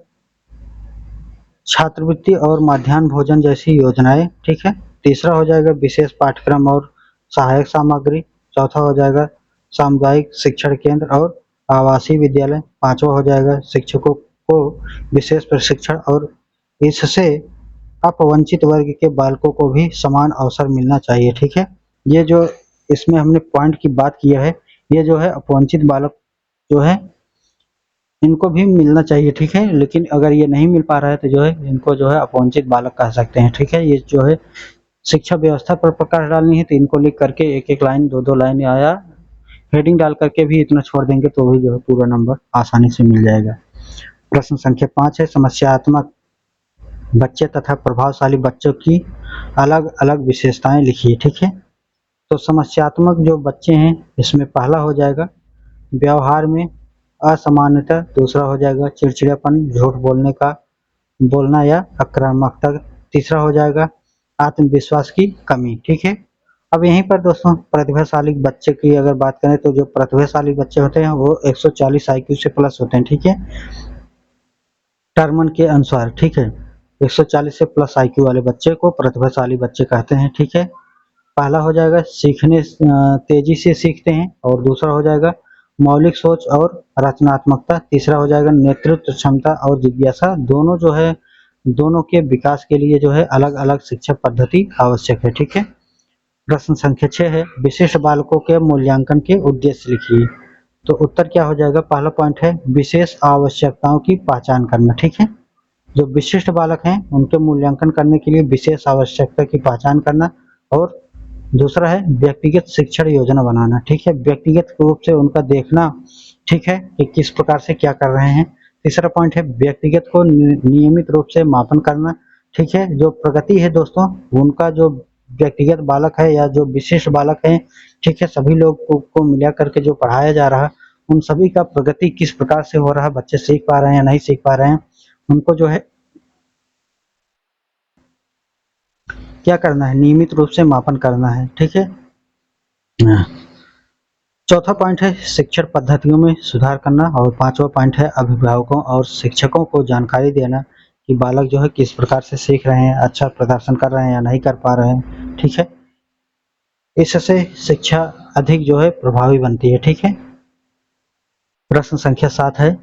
छात्रवृत्ति और मध्याह्न भोजन जैसी योजनाएं। ठीक है, तीसरा हो जाएगा विशेष पाठ्यक्रम और सहायक सामग्री। चौथा हो जाएगा सामुदायिक शिक्षण केंद्र और आवासीय विद्यालय। पांचवा हो जाएगा शिक्षकों को विशेष प्रशिक्षण, और इससे अपवंचित वर्ग के बालकों को भी समान अवसर मिलना चाहिए। ठीक है, ये जो इसमें हमने पॉइंट की बात किया है, ये जो है अपवंचित बालक जो है इनको भी मिलना चाहिए। ठीक है, लेकिन अगर ये नहीं मिल पा रहा है तो जो है इनको जो है अपवंचित बालक कह सकते हैं। ठीक है, ये जो है शिक्षा व्यवस्था पर प्रकाश डालनी है तो इनको लिख करके एक एक लाइन, दो दो लाइन या हेडिंग डाल करके भी इतना छोड़ देंगे तो भी जो है पूरा नंबर आसानी से मिल जाएगा। प्रश्न संख्या 5 है समस्यात्मक बच्चे तथा प्रभावशाली बच्चों की अलग अलग विशेषताएं लिखिए। ठीक है, तो समस्यात्मक जो बच्चे हैं इसमें पहला हो जाएगा व्यवहार में असमानता। दूसरा हो जाएगा चिड़चिड़ापन, झूठ बोलना या आक्रामकता। तीसरा हो जाएगा आत्मविश्वास की कमी। ठीक है, अब यहीं पर दोस्तों प्रतिभाशाली बच्चे की अगर बात करें तो जो प्रतिभाशाली बच्चे होते हैं वो 140 IQ से प्लस होते हैं। ठीक है, टर्मन के अनुसार। ठीक है, 140 से प्लस IQ वाले बच्चे को प्रतिभाशाली बच्चे कहते हैं। ठीक है, पहला हो जाएगा सीखने तेजी से सीखते हैं, और दूसरा हो जाएगा मौलिक सोच और रचनात्मकता। तीसरा हो जाएगा नेतृत्व क्षमता और जिज्ञासा। दोनों जो है दोनों के विकास के लिए जो है अलग अलग शिक्षा पद्धति आवश्यक है। ठीक है, प्रश्न संख्या 6 है विशिष्ट बालकों के मूल्यांकन के उद्देश्य लिखिए। तो उत्तर क्या हो जाएगा? पहला पॉइंट है विशेष आवश्यकताओं की पहचान करना। ठीक है, जो विशिष्ट बालक हैं उनके मूल्यांकन करने के लिए विशेष आवश्यकता की पहचान करना, और दूसरा है व्यक्तिगत शिक्षण योजना बनाना। ठीक है, व्यक्तिगत रूप से उनका देखना, ठीक है, कि किस प्रकार से क्या कर रहे हैं। तीसरा पॉइंट है व्यक्तिगत को नियमित रूप से मापन करना। ठीक है, जो प्रगति है दोस्तों उनका, जो व्यक्तिगत बालक है या जो विशिष्ट बालक है, ठीक है, सभी लोग को मिला करके जो पढ़ाया जा रहा है उन सभी का प्रगति किस प्रकार से हो रहा है, बच्चे सीख पा रहे हैं या नहीं सीख पा रहे हैं, उनको जो है क्या करना है, नियमित रूप से मापन करना है। ठीक है, चौथा पॉइंट है शिक्षण पद्धतियों में सुधार करना, और पांचवा पॉइंट है अभिभावकों और शिक्षकों को जानकारी देना कि बालक जो है किस प्रकार से सीख रहे हैं, अच्छा प्रदर्शन कर रहे हैं या नहीं कर पा रहे हैं। ठीक है, इससे शिक्षा अधिक जो है प्रभावी बनती है। ठीक है, प्रश्न संख्या 7 है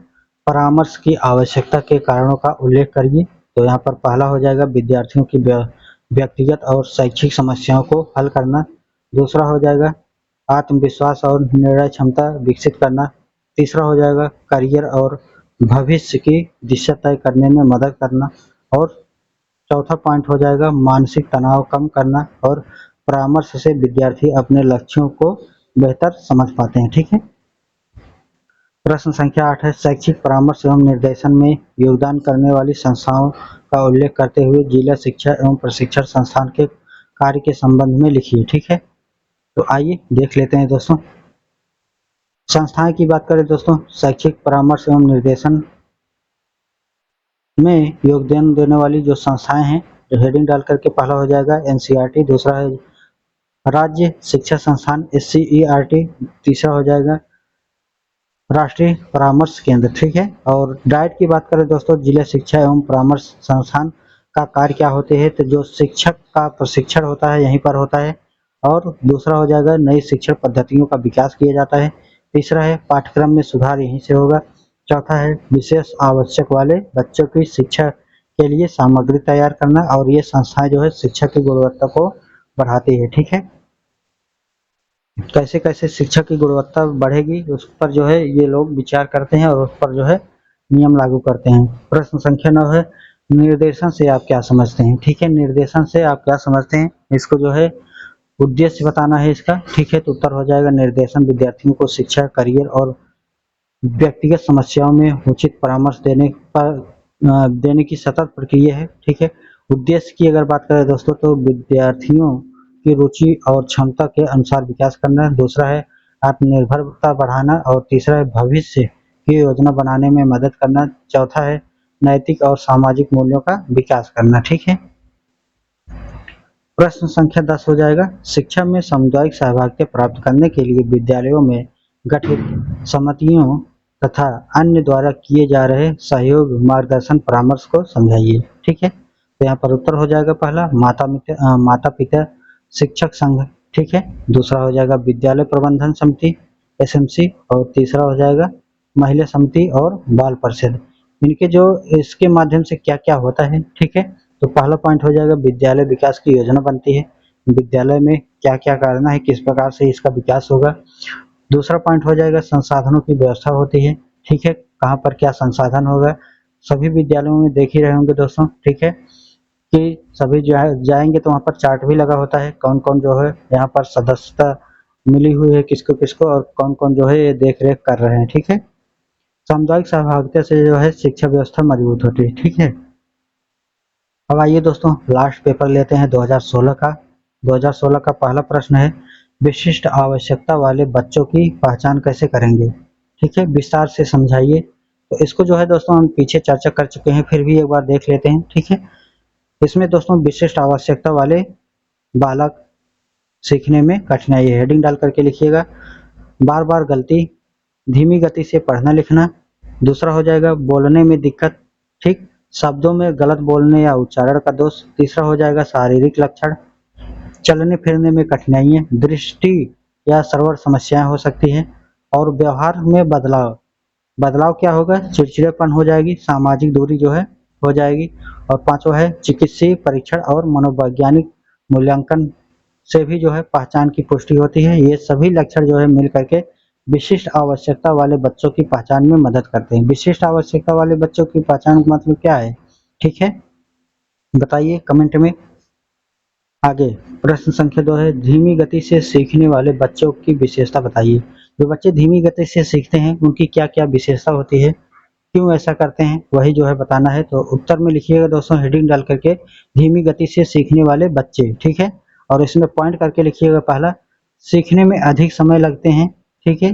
परामर्श की आवश्यकता के कारणों का उल्लेख करिए। तो यहाँ पर पहला हो जाएगा विद्यार्थियों की व्यक्तिगत और शैक्षिक समस्याओं को हल करना। दूसरा हो जाएगा आत्मविश्वास और निर्णय क्षमता विकसित करना। तीसरा हो जाएगा करियर और भविष्य की दिशा तय करने में मदद करना, और चौथा पॉइंट हो जाएगा मानसिक तनाव कम करना, और परामर्श से विद्यार्थी अपने लक्ष्यों को बेहतर समझ पाते हैं। ठीक है, प्रश्न संख्या 8 है, शैक्षिक परामर्श एवं निर्देशन में योगदान करने वाली संस्थाओं का उल्लेख करते हुए जिला शिक्षा एवं प्रशिक्षण संस्थान के कार्य के संबंध में लिखिए। ठीक है, तो आइए देख लेते हैं दोस्तों। संस्थाएं की बात करें दोस्तों, शैक्षिक परामर्श एवं निर्देशन में योगदान देने वाली जो संस्थाएं हैं, जो हेडिंग डाल करके पहला हो जाएगा एनसीईआरटी, दूसरा है राज्य शिक्षा संस्थान एससीईआरटी, तीसरा हो जाएगा राष्ट्रीय परामर्श केंद्र। ठीक है, और डाइट की बात करें दोस्तों, जिला शिक्षा एवं परामर्श संस्थान का कार्य क्या होते हैं, तो जो शिक्षक का प्रशिक्षण होता है यहीं पर होता है, और दूसरा हो जाएगा नई शिक्षण पद्धतियों का विकास किया जाता है, तीसरा है पाठ्यक्रम में सुधार यहीं से होगा, चौथा है विशेष आवश्यक वाले बच्चों की शिक्षा के लिए सामग्री तैयार करना, और ये संस्थाएं जो है शिक्षा की गुणवत्ता को बढ़ाती है। ठीक है, कैसे कैसे शिक्षा की गुणवत्ता बढ़ेगी उस पर जो है ये लोग विचार करते हैं और उस पर जो है नियम लागू करते हैं। प्रश्न संख्या 9 है, निर्देशन से आप क्या समझते हैं। ठीक है, निर्देशन से आप क्या समझते हैं, इसको जो है उद्देश्य बताना है इसका। ठीक है, तो उत्तर हो जाएगा निर्देशन विद्यार्थियों को शिक्षा, करियर और व्यक्तिगत समस्याओं में उचित परामर्श देने की सतत प्रक्रिया है। ठीक है, उद्देश्य की अगर बात करें दोस्तों, तो विद्यार्थियों की रुचि और क्षमता के अनुसार विकास करना, दूसरा है आत्मनिर्भरता बढ़ाना, और तीसरा है भविष्य की योजना बनाने में मदद करना, चौथा है नैतिक और सामाजिक मूल्यों का विकास करना। ठीक है, प्रश्न संख्या 10 हो जाएगा, शिक्षा में सामुदायिक सहभागिता प्राप्त करने के लिए विद्यालयों में गठित समितियों तथा अन्य द्वारा किए जा रहे सहयोग, मार्गदर्शन, परामर्श को समझाइए। ठीक है, तो यहाँ पर उत्तर हो जाएगा पहला माता पिता शिक्षक संघ। ठीक है, दूसरा हो जाएगा विद्यालय प्रबंधन समिति एसएमसी, और तीसरा हो जाएगा महिला समिति और बाल परिषद। इनके जो इसके माध्यम से क्या क्या होता है। ठीक है, तो पहला पॉइंट हो जाएगा विद्यालय विकास की योजना बनती है, विद्यालय में क्या क्या करना है, किस प्रकार से इसका विकास होगा। दूसरा पॉइंट हो जाएगा संसाधनों की व्यवस्था होती है। ठीक है, कहाँ पर क्या संसाधन होगा, सभी विद्यालयों में देख ही रहे होंगे दोस्तों। ठीक है, कि सभी जो है जाएंगे तो वहाँ पर चार्ट भी लगा होता है, कौन कौन जो है यहाँ पर सदस्यता मिली हुई है किसको किसको, और कौन कौन जो है ये देख रेख कर रहे हैं। ठीक है, सामुदायिक सहभागिता से जो है शिक्षा व्यवस्था मजबूत होती है। ठीक है, अब आइए दोस्तों लास्ट पेपर लेते हैं 2016 का। 2016 का पहला प्रश्न है, विशिष्ट आवश्यकता वाले बच्चों की पहचान कैसे करेंगे। ठीक है, विस्तार से समझाइए। तो इसको जो है दोस्तों हम पीछे चर्चा कर चुके हैं, फिर भी एक बार देख लेते हैं। ठीक है, इसमें दोस्तों विशिष्ट आवश्यकता वाले बालक सीखने में कठिनाई है, हेडिंग डाल करके लिखिएगा। बार बार गलती, धीमी गति से पढ़ना लिखना, दूसरा हो जाएगा बोलने में दिक्कत, ठीक, शब्दों में गलत बोलने या उच्चारण का दोष, तीसरा हो जाएगा शारीरिक लक्षण, चलने फिरने में कठिनाइयाँ, दृष्टि या सर्वर समस्याएं हो सकती है, और व्यवहार में बदलाव। बदलाव क्या होगा, चिड़चिड़ेपन हो जाएगी, सामाजिक दूरी जो है हो जाएगी, और पांचवा है चिकित्सीय परीक्षण और मनोवैज्ञानिक मूल्यांकन से भी जो है पहचान की पुष्टि होती है। ये सभी लक्षण जो है मिल करके विशिष्ट आवश्यकता वाले बच्चों की पहचान में मदद करते हैं। विशिष्ट आवश्यकता वाले बच्चों की पहचान का मतलब क्या है, ठीक है, बताइए कमेंट में। आगे प्रश्न संख्या 2 है, धीमी गति से सीखने वाले बच्चों की विशेषता बताइए। जो बच्चे धीमी गति से सीखते हैं उनकी क्या क्या विशेषता होती है, क्यों ऐसा करते हैं, वही जो है बताना है। तो उत्तर में लिखिएगा दोस्तों हेडिंग डाल करके धीमी गति से सीखने वाले बच्चे। ठीक है, और इसमें पॉइंट करके लिखिएगा पहला, सीखने में अधिक समय लगते हैं। ठीक है,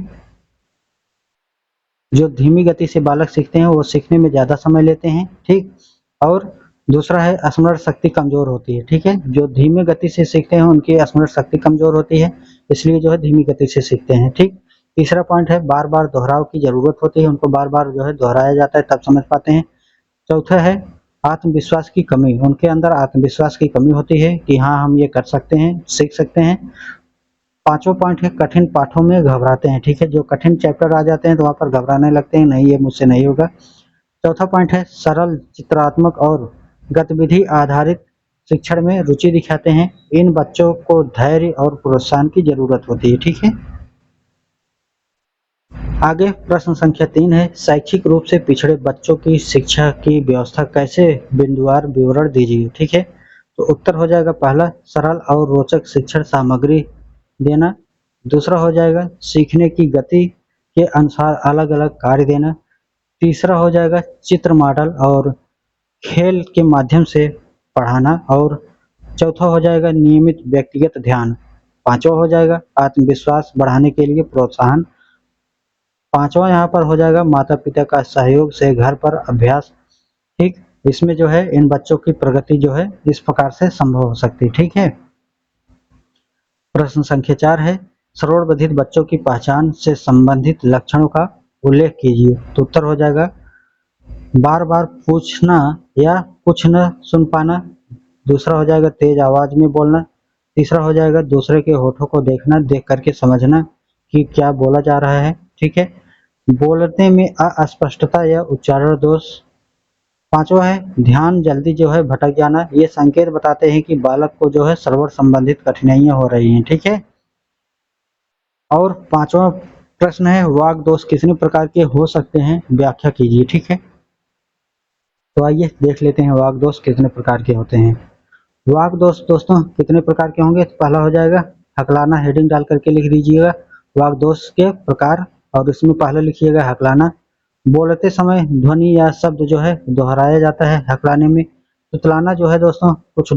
जो धीमी गति से बालक सीखते हैं वो सीखने में ज्यादा समय लेते हैं। ठीक, और दूसरा है स्मरण शक्ति कमजोर होती है। ठीक है, जो धीमी गति से सीखते हैं उनकी स्मरण शक्ति कमजोर होती है, इसलिए जो है धीमी गति से सीखते हैं। ठीक, तीसरा पॉइंट है बार बार दोहराव की जरूरत होती है, उनको बार बार जो है दोहराया जाता है तब समझ पाते हैं। चौथा है आत्मविश्वास की कमी, उनके अंदर आत्मविश्वास की कमी होती है कि हाँ हम ये कर सकते हैं, सीख सकते हैं। पांचवा पॉइंट है कठिन पाठों में घबराते हैं। ठीक है, जो कठिन चैप्टर आ जाते हैं तो वहां पर घबराने लगते हैं, नहीं ये मुझसे नहीं होगा। चौथा पॉइंट है सरल, चित्रात्मक और गतिविधि आधारित शिक्षण में रुचि दिखाते हैं। इन बच्चों को धैर्य और प्रोत्साहन की जरूरत होती है। ठीक है, आगे प्रश्न संख्या 3 है, शैक्षिक रूप से पिछड़े बच्चों की शिक्षा की व्यवस्था कैसे, बिंदुवार विवरण दीजिए। ठीक है, तो उत्तर हो जाएगा पहला, सरल और रोचक शिक्षण सामग्री देना, दूसरा हो जाएगा सीखने की गति के अनुसार अलग अलग कार्य देना। तीसरा हो जाएगा चित्र मॉडल और खेल के माध्यम से पढ़ाना। और चौथा हो जाएगा नियमित व्यक्तिगत ध्यान। पांचवा हो जाएगा आत्मविश्वास बढ़ाने के लिए प्रोत्साहन। पांचवा यहाँ पर हो जाएगा माता पिता का सहयोग से घर पर अभ्यास। ठीक, इसमें जो है इन बच्चों की प्रगति जो है इस प्रकार से संभव हो सकती है। ठीक है, प्रश्न संख्या 4 है श्रवणबधिर बच्चों की पहचान से संबंधित लक्षणों का उल्लेख कीजिए। तो उत्तर हो जाएगा बार बार पूछना या कुछ न सुन पाना। दूसरा हो जाएगा तेज आवाज में बोलना। तीसरा हो जाएगा दूसरे के होठों को देखना, देख करके समझना कि क्या बोला जा रहा है। ठीक है, बोलने में अस्पष्टता या उच्चारण दोष। पांचवा है ध्यान जल्दी जो है भटक जाना। ये संकेत बताते हैं कि बालक को जो है श्रवण संबंधित कठिनाइयां हो रही हैं। ठीक है, और पांचवा प्रश्न है वाक दोष कितने प्रकार के हो सकते हैं, व्याख्या कीजिए। ठीक है, तो आइए देख लेते हैं वाक दोष कितने प्रकार के होते हैं। वाक दोष दोस्तों कितने प्रकार के होंगे। तो पहला हो जाएगा हकलाना, हेडिंग डाल करके लिख दीजिएगा वाक दोष के प्रकार, और इसमें पहले लिखिएगा हकलाना। बोलते समय ध्वनि या शब्द जो है दोहराया जाता है हकलाने में। तुतलाना जो है दोस्तों कुछ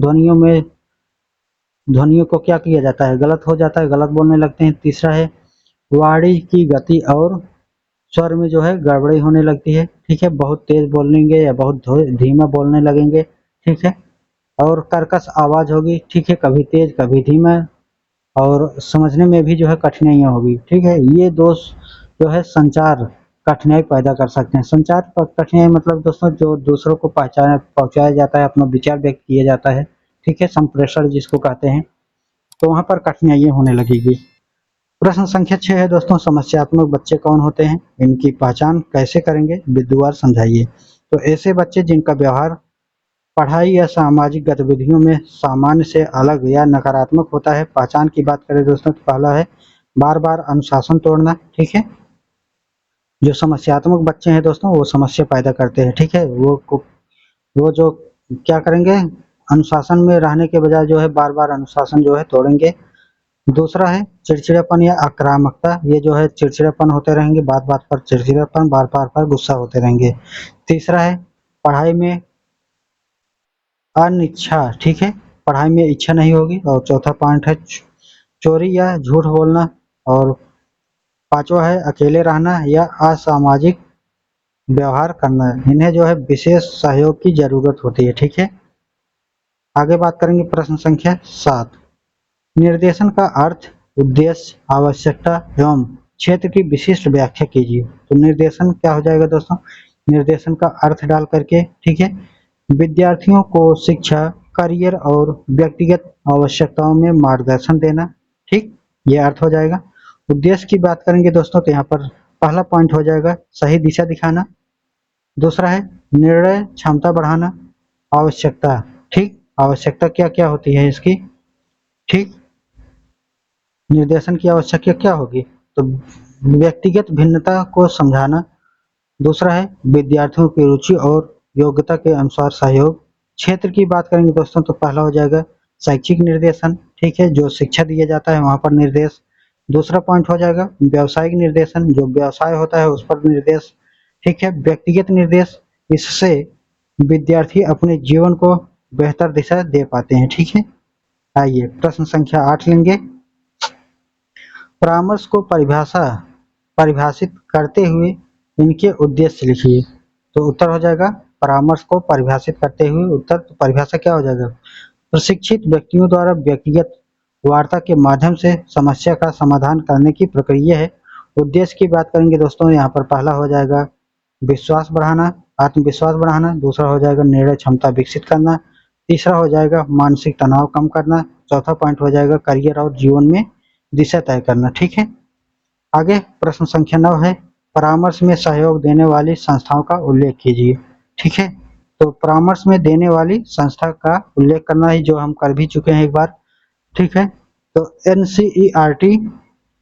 ध्वनियों को क्या किया जाता है, गलत हो जाता है, गलत बोलने लगते हैं। तीसरा है वाणी की गति और स्वर में जो है गड़बड़ी होने लगती है। ठीक है, बहुत तेज बोलेंगे या बहुत धीमा बोलने लगेंगे। ठीक है, और कर्कश आवाज होगी। ठीक है, कभी तेज कभी धीमा, और समझने में भी जो है कठिनाइयां होगी। ठीक है, ये दोष जो है संचार कठिनाई पैदा कर सकते हैं। संचार कठिनाई मतलब दोस्तों जो दूसरों को पहुंचाया जाता है, अपना विचार व्यक्त किया जाता है। ठीक है, संप्रेषण जिसको कहते हैं, तो वहां पर कठिनाइयां होने लगेगी। प्रश्न संख्या 6 है दोस्तों समस्यात्मक बच्चे कौन होते हैं, इनकी पहचान कैसे करेंगे, विद्वान समझाइए। तो ऐसे बच्चे जिनका व्यवहार पढ़ाई या सामाजिक गतिविधियों में सामान्य से अलग या नकारात्मक होता है। पहचान की बात करें दोस्तों तो पहला है बार बार अनुशासन तोड़ना। ठीक है, जो समस्यात्मक बच्चे हैं दोस्तों वो समस्या पैदा करते हैं। ठीक है, वो जो क्या करेंगे, अनुशासन में रहने के बजाय जो है बार बार अनुशासन जो है तोड़ेंगे। दूसरा है चिड़चिड़ापन या आक्रामकता। ये जो है चिड़चिड़ापन होते रहेंगे, बात बात पर चिड़चिड़ापन, बार बार पर गुस्सा होते रहेंगे। तीसरा है पढ़ाई में अनिच्छा। ठीक है, पढ़ाई में इच्छा नहीं होगी। और चौथा पॉइंट है चोरी या झूठ बोलना। और पांचवा है अकेले रहना या असामाजिक व्यवहार करना। इन्हें जो है विशेष सहयोग की जरूरत होती है। ठीक है, आगे बात करेंगे प्रश्न संख्या 7। निर्देशन का अर्थ, उद्देश्य, आवश्यकता एवं क्षेत्र की विशिष्ट व्याख्या कीजिए। तो निर्देशन क्या हो जाएगा दोस्तों, निर्देशन का अर्थ डाल करके ठीक है विद्यार्थियों को शिक्षा, करियर और व्यक्तिगत आवश्यकताओं में मार्गदर्शन देना। ठीक, ये अर्थ हो जाएगा। उद्देश्य की बात करेंगे दोस्तों तो यहाँ पर पहला पॉइंट हो जाएगा सही दिशा दिखाना। दूसरा है निर्णय क्षमता बढ़ाना। आवश्यकता, ठीक, आवश्यकता क्या क्या होती है इसकी। ठीक, निर्देशन की आवश्यकता क्या होगी, तो व्यक्तिगत भिन्नता को समझाना। दूसरा है विद्यार्थियों की रुचि और योग्यता के अनुसार सहयोग। क्षेत्र की बात करेंगे दोस्तों तो पहला हो जाएगा शैक्षिक निर्देशन। ठीक है, जो शिक्षा दिया जाता है वहां पर निर्देश। दूसरा पॉइंट हो जाएगा व्यावसायिक निर्देशन, जो व्यवसाय होता है उस पर निर्देश। ठीक है, व्यक्तिगत निर्देश, इससे विद्यार्थी अपने जीवन को बेहतर दिशा दे पाते हैं। ठीक है, आइए प्रश्न संख्या 8 लेंगे। परामर्श को परिभाषित करते हुए इनके उद्देश्य लिखिए। तो उत्तर हो जाएगा परामर्श को परिभाषित करते हुए, उत्तर तो परिभाषा क्या हो जाएगा, प्रशिक्षित व्यक्तियों द्वारा व्यक्तिगत वार्ता के माध्यम से समस्या का समाधान करने की प्रक्रिया है। उद्देश्य की बात करेंगे दोस्तों यहाँ पर पहला हो जाएगा विश्वास बढ़ाना, आत्मविश्वास बढ़ाना। दूसरा हो जाएगा निर्णय क्षमता विकसित करना। तीसरा हो जाएगा मानसिक तनाव कम करना। चौथा पॉइंट हो जाएगा करियर और जीवन में दिशा तय करना। ठीक है, आगे प्रश्न संख्या 9 है परामर्श में सहयोग देने वाली संस्थाओं का उल्लेख कीजिए। ठीक है, तो परामर्श में देने वाली संस्था का उल्लेख करना है, जो हम कर भी चुके हैं एक बार। ठीक है, तो NCERT,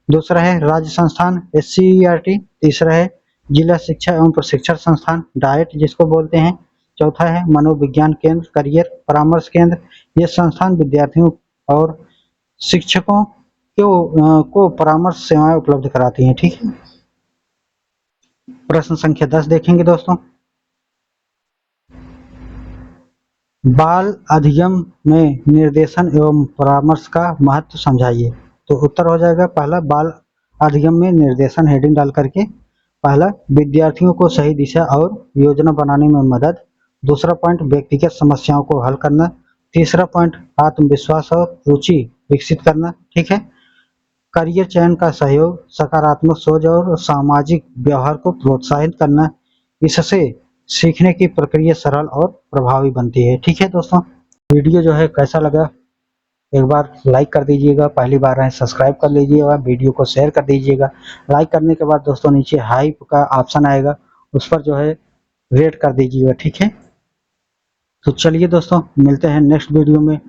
दूसरा है राज्य संस्थान SCERT, तीसरा है जिला शिक्षा एवं प्रशिक्षण संस्थान डाइट जिसको बोलते हैं, चौथा है मनोविज्ञान केंद्र करियर परामर्श केंद्र। ये संस्थान विद्यार्थियों और शिक्षकों को परामर्श सेवाएं उपलब्ध कराती हैं। ठीक है, प्रश्न संख्या 10 देखेंगे दोस्तों। बाल अधिगम में निर्देशन एवं परामर्श का महत्व समझाइए। तो उत्तर हो जाएगा पहला, बाल अधिगम में निर्देशन हेडिंग डाल करके पहला, विद्यार्थियों को सही दिशा और योजना बनाने में मदद। दूसरा पॉइंट, व्यक्तिगत समस्याओं को हल करना। तीसरा पॉइंट, आत्मविश्वास और रुचि विकसित करना। ठीक है। करियर चयन का सहयोग, सकारात्मक सोच और सामाजिक व्यवहार को प्रोत्साहित करना। इससे सीखने की प्रक्रिया सरल और प्रभावी बनती है। ठीक है दोस्तों, वीडियो जो है कैसा लगा एक बार लाइक कर दीजिएगा, पहली बार है सब्सक्राइब कर लीजिएगा, वीडियो को शेयर कर दीजिएगा। लाइक करने के बाद दोस्तों नीचे हाइप का ऑप्शन आएगा, उस पर जो है रेट कर दीजिएगा। ठीक है, तो चलिए दोस्तों मिलते हैं नेक्स्ट वीडियो में।